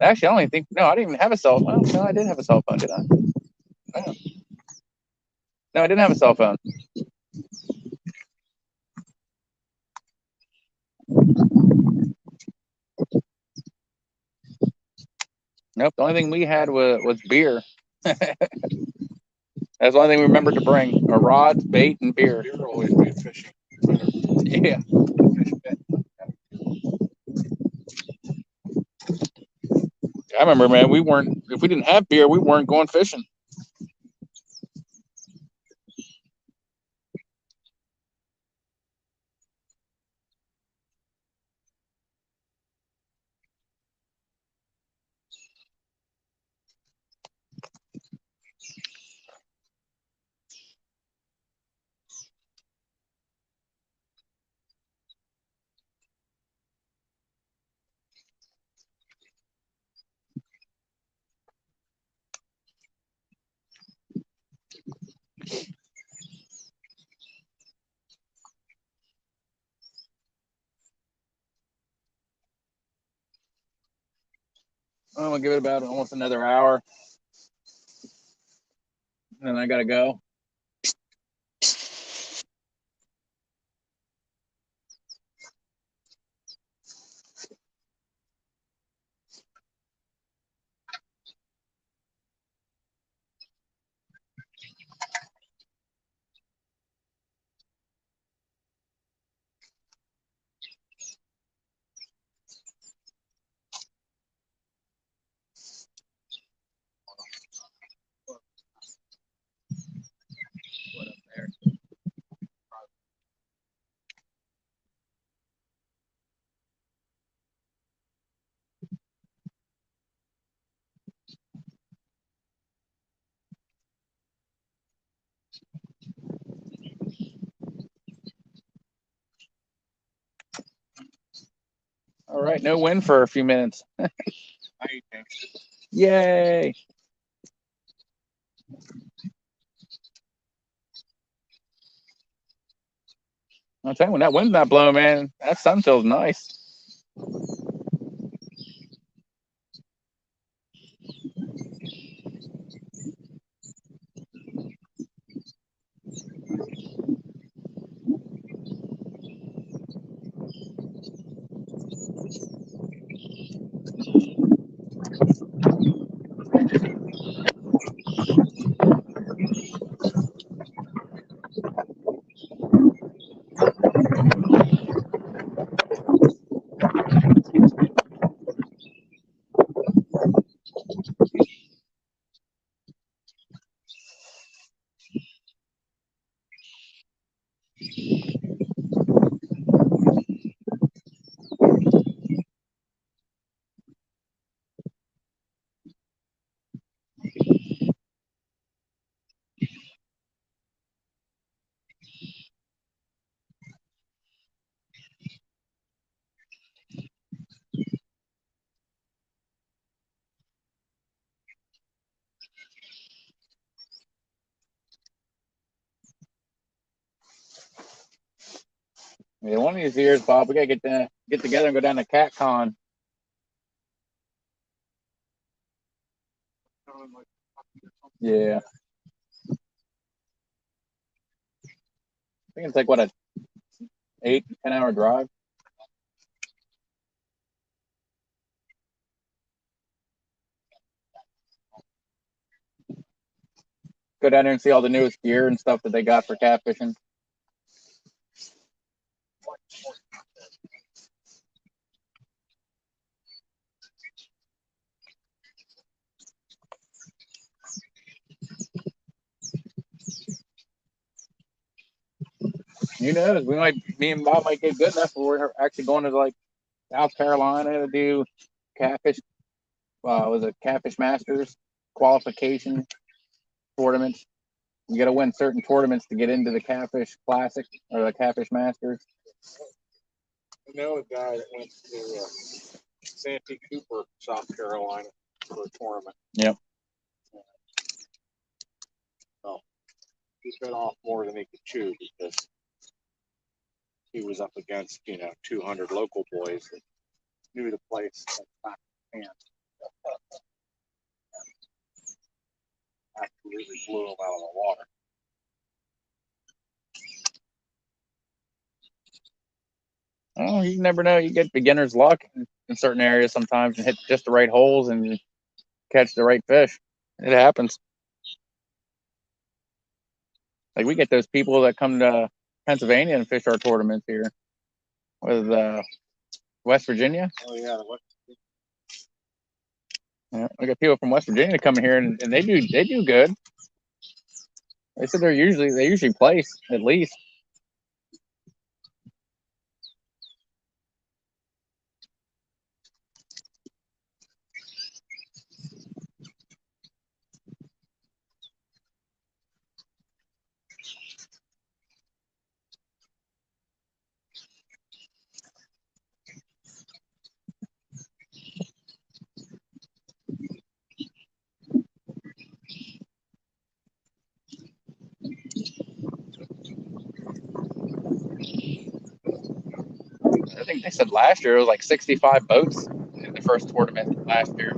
Actually, I don't even think. No, I didn't even have a cell phone. No, I did have a cell phone, did I? No, no, I didn't have a cell phone. Nope. The only thing we had was beer. That's the only thing we remembered to bring: our rods, bait, and beer. Beer always made fishing better. Yeah. Fish bit. I remember, man. We weren't. If we didn't have beer, we weren't going fishing. I'm gonna give it about almost another hour, and then I gotta go. What up there? All right, no wind for a few minutes. I ain't think. Yay! I'll tell you, when that wind's not blowing, man, that sun feels nice. Yeah, one of these years, Bob, we gotta get together and go down to CatCon. Yeah, I think it's like what, a 8-10 hour drive. Go down there and see all the newest gear and stuff that they got for catfishing. Who knows? Me and Bob might get good enough where we're actually going to like South Carolina to do catfish. Was it Catfish Masters qualification tournaments? You got to win certain tournaments to get into the Catfish Classic or the Catfish Masters. I know a guy that went to Santee Cooper, South Carolina, for a tournament. Yep. So he bit off more than he could chew because he was up against 200 local boys that knew the place like back of hand. Absolutely blew him out of the water. Oh, you never know. You get beginner's luck in certain areas sometimes and hit just the right holes and catch the right fish. It happens. Like we get those people that come to Pennsylvania and fish our tournaments here with West Virginia. Oh yeah, Yeah, we got people from West Virginia coming here and they do good. They said they usually place at least. I think they said last year it was like 65 boats in the first tournament last year.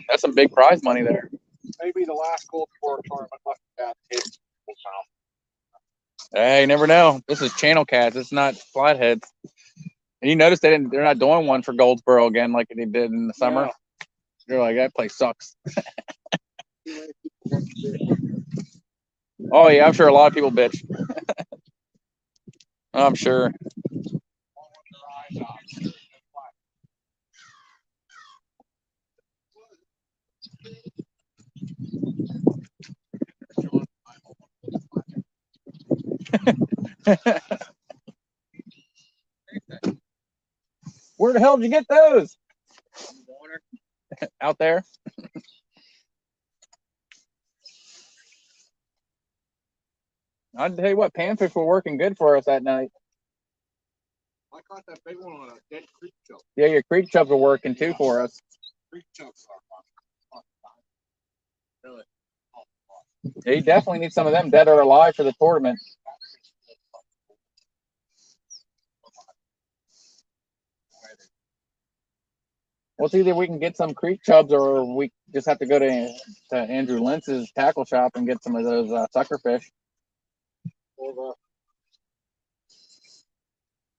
That's some big prize money there. maybe the last Gold Sport tournament left that hit. Hey, you never know. This is channel cats. It's not flatheads. And you notice they're not doing one for Goldsboro again like they did in the summer. No. You're like, that place sucks. Oh yeah, I'm sure a lot of people bitch. I'm sure. Where the hell did you get those? Out there. I'll tell you what, panfish were working good for us that night. I caught that big one on a dead creek chub. Yeah, your creek chubs were working too for us. Creek chubs are fun. Really? Yeah, you definitely need some of them dead or alive for the tournament. Well, it's either we can get some creek chubs or we just have to go to Andrew Lentz's tackle shop and get some of those sucker fish. Well, the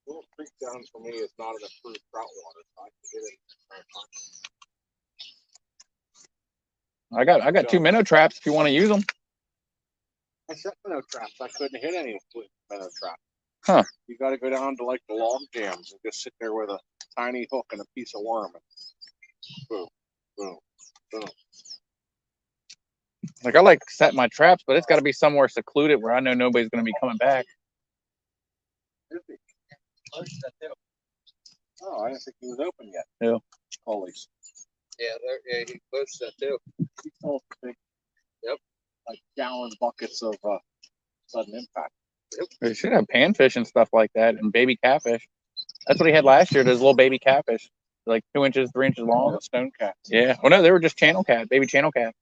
little creek down for me is not an approved trout water, so I can get it. I got 2 minnow traps if you want to use them. I set minnow traps. I couldn't hit any with minnow traps. Huh. You got to go down to like the log jams and just sit there with a tiny hook and a piece of worm. And boom, boom, boom. Like I like to set my traps, but it's got to be somewhere secluded where I know nobody's going to be coming back. Oh, I didn't think he was open yet. Yeah. Collies. Yeah, he closed that too. He sells big, Yep. like gallon buckets of sudden impact. They should have panfish and stuff like that and baby catfish. That's what he had last year. Those little baby catfish, like 2 inches, 3 inches long. The stone cats. Yeah. Well, no, they were just channel cat, baby channel cat.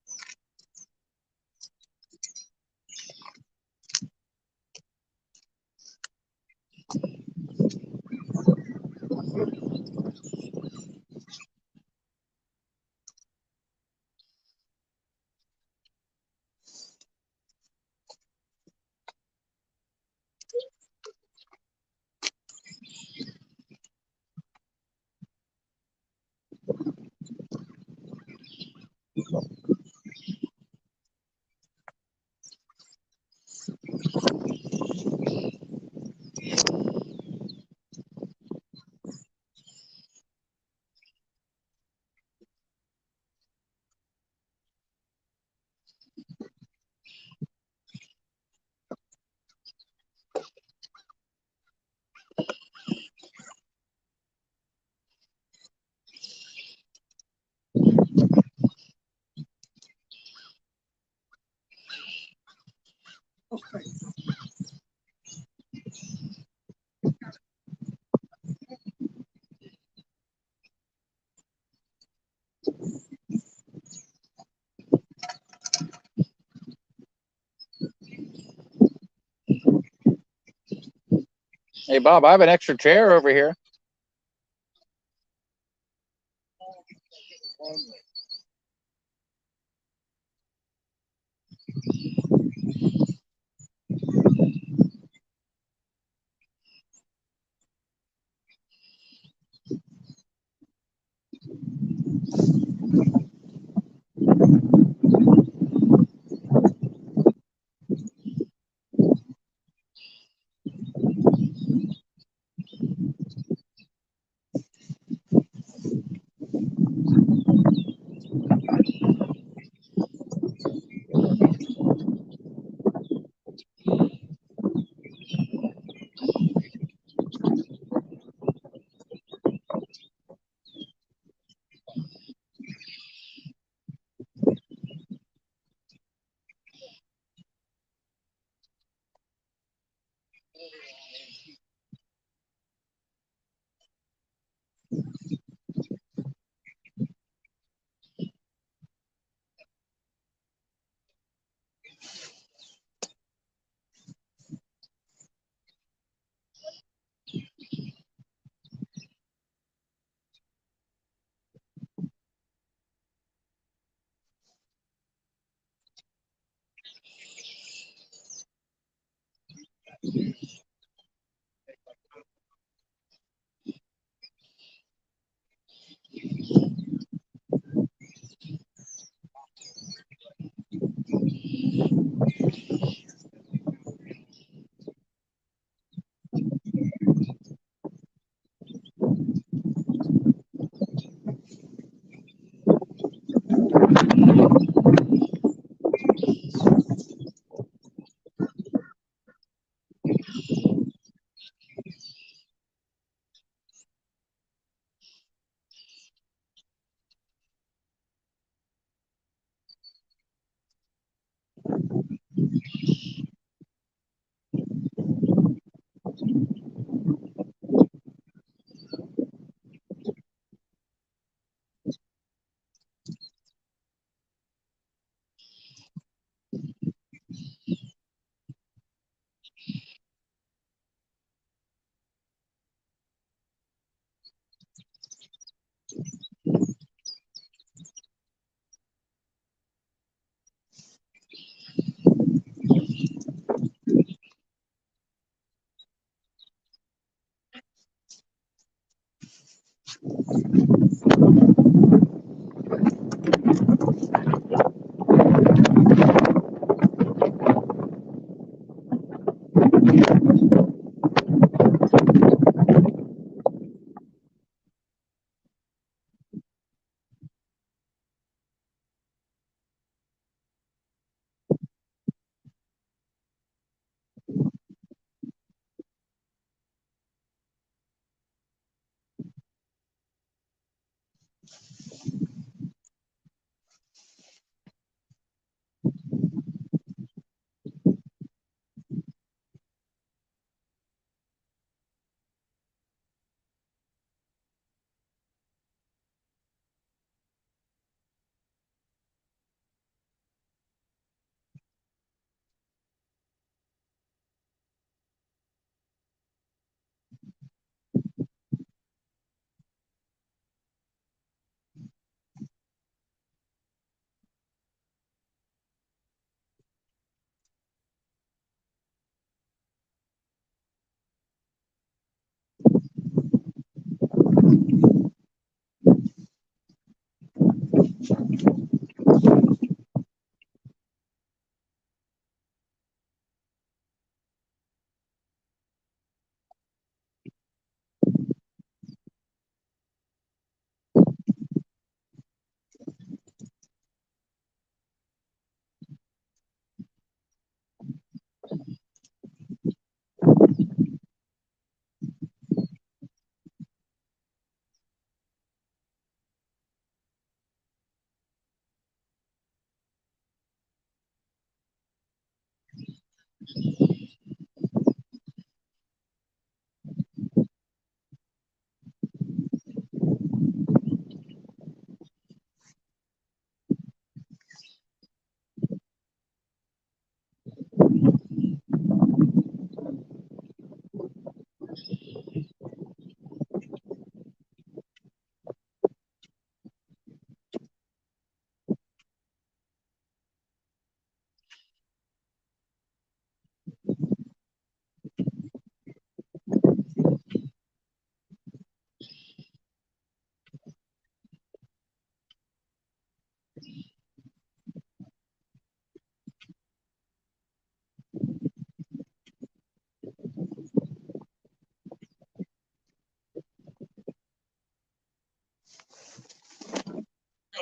Hey, Bob, I have an extra chair over here.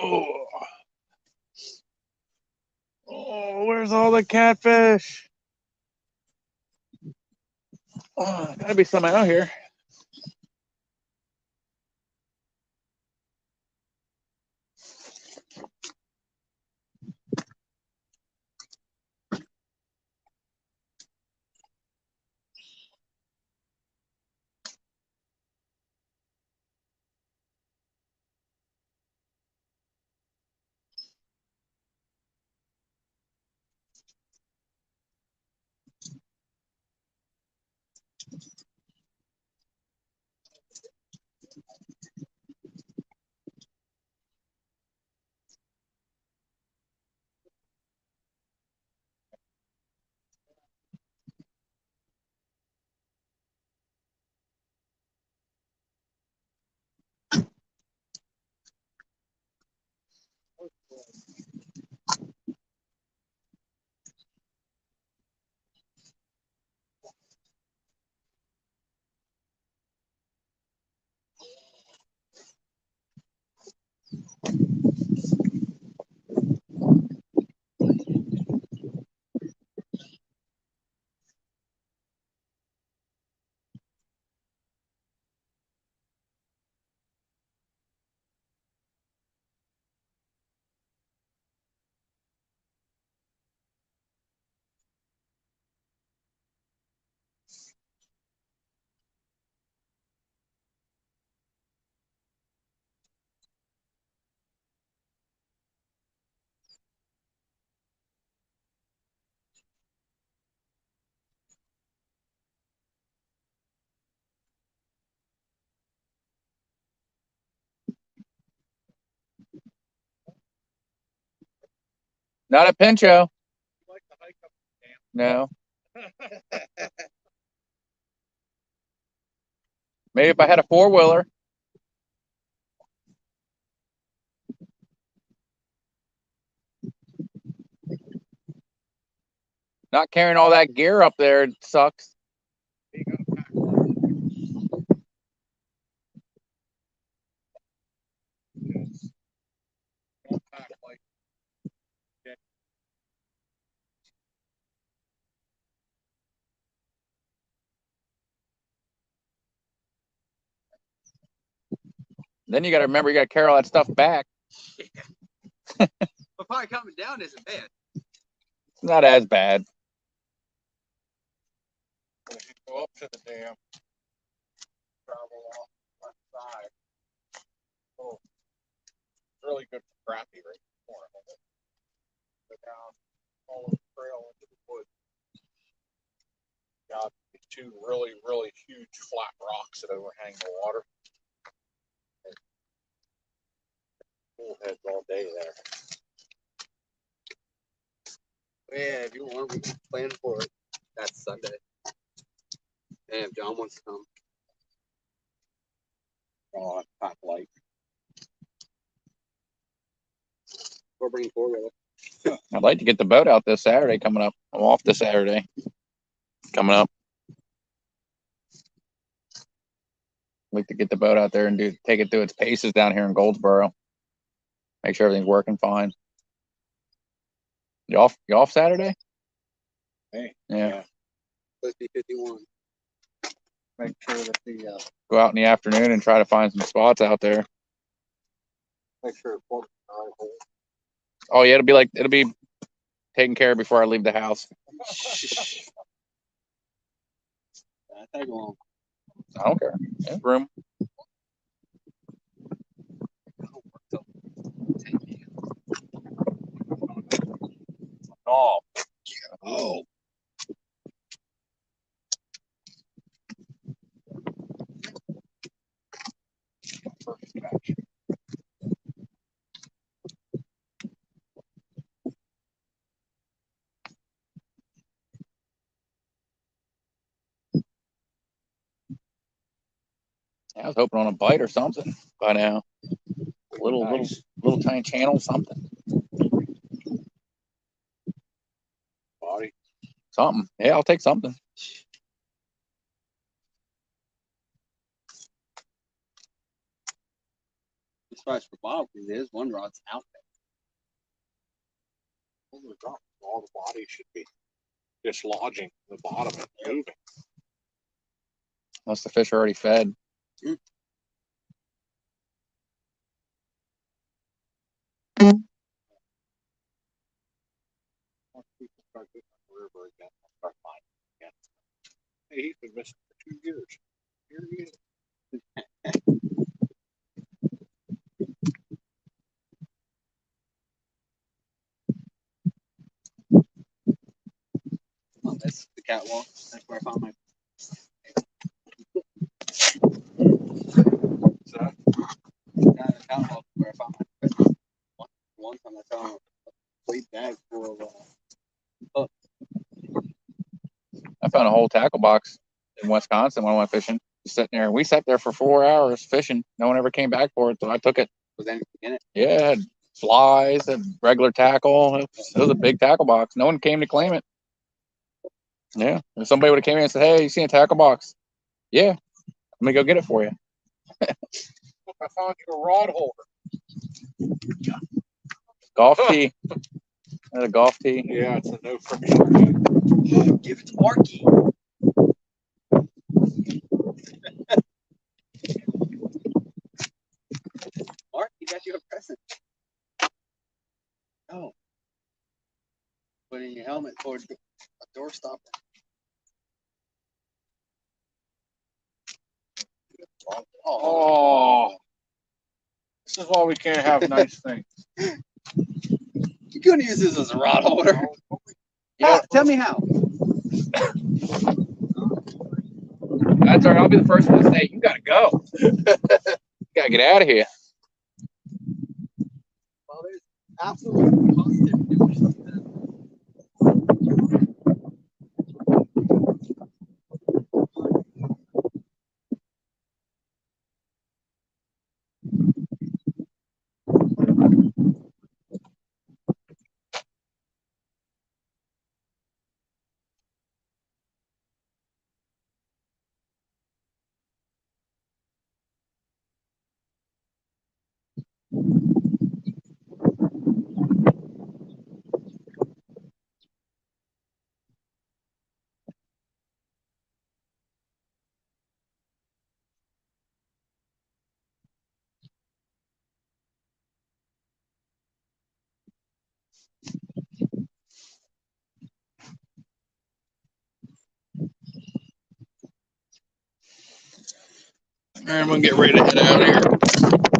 Oh, oh, where's all the catfish? Oh, gotta be some out here. Not a pincho. You like to hike up the dam? No. Maybe if I had a four-wheeler. Not carrying all that gear up there sucks. You gotta pack light. Don't pack light. Then you got to remember you got to carry all that stuff back. But probably coming down isn't bad. It's not as bad. But if you go up to the dam, travel off one side. Oh, really good for crappie right before it. Go down, follow the trail into the woods. Got two really, really huge flat rocks that overhang the water. Bullheads all day there. Yeah, if you want, we can plan for it. That's Sunday. And if John wants to come. Oh, pack light. Or bring four-wheeler. I'd like to get the boat out this Saturday coming up. I'm off this Saturday coming up. I'd like to get the boat out there and take it through its paces down here in Goldsboro. Make sure everything's working fine. You off Saturday? Hey. Yeah. Let's be 51. Make sure that the Go out in the afternoon and try to find some spots out there. make sure the plug hole. Oh yeah, it'll be taken care of before I leave the house. tag along. I don't care. There's room. Oh, Oh. perfect catch. I was hoping on a bite or something by now. Nice. Little tiny channel, something. Body. Something. Yeah, I'll take something. As far as for Bob, there's one rod's out Over the drop. All the body should be dislodging the bottom and moving. Unless the fish are already fed. Once people start getting on the river again, I'll start finding again. Hey, he's been missing for 2 years. Here he is. there. Oh, that's the catwalk. That's where I found my. So that Yeah, the catwalk is where I found my fish. One time I found a weight bag full of. I found a whole tackle box in Wisconsin when I went fishing. Just sitting there. We sat there for 4 hours fishing. No one ever came back for it, so I took it. Was anything in it? Yeah, it had flies, had regular tackle. It was a big tackle box. No one came to claim it. Yeah. If somebody would have came in and said, "Hey, you seen a tackle box?" Yeah. Let me go get it for you. look, I found you a rod holder. Golf tee. That's a golf tee. Yeah, it's a no friction. Give it to Marky. Mark, he got you a present. Oh. Put in your helmet for a door stopper. Oh, this is why we can't have nice things. You couldn't use this as a rod holder. You know, Tell me how. that's all right. I'll be the first one to say, you got to go. You got to get out of here. Well, there's absolutely positive. All right, I'm going to get ready to head out here.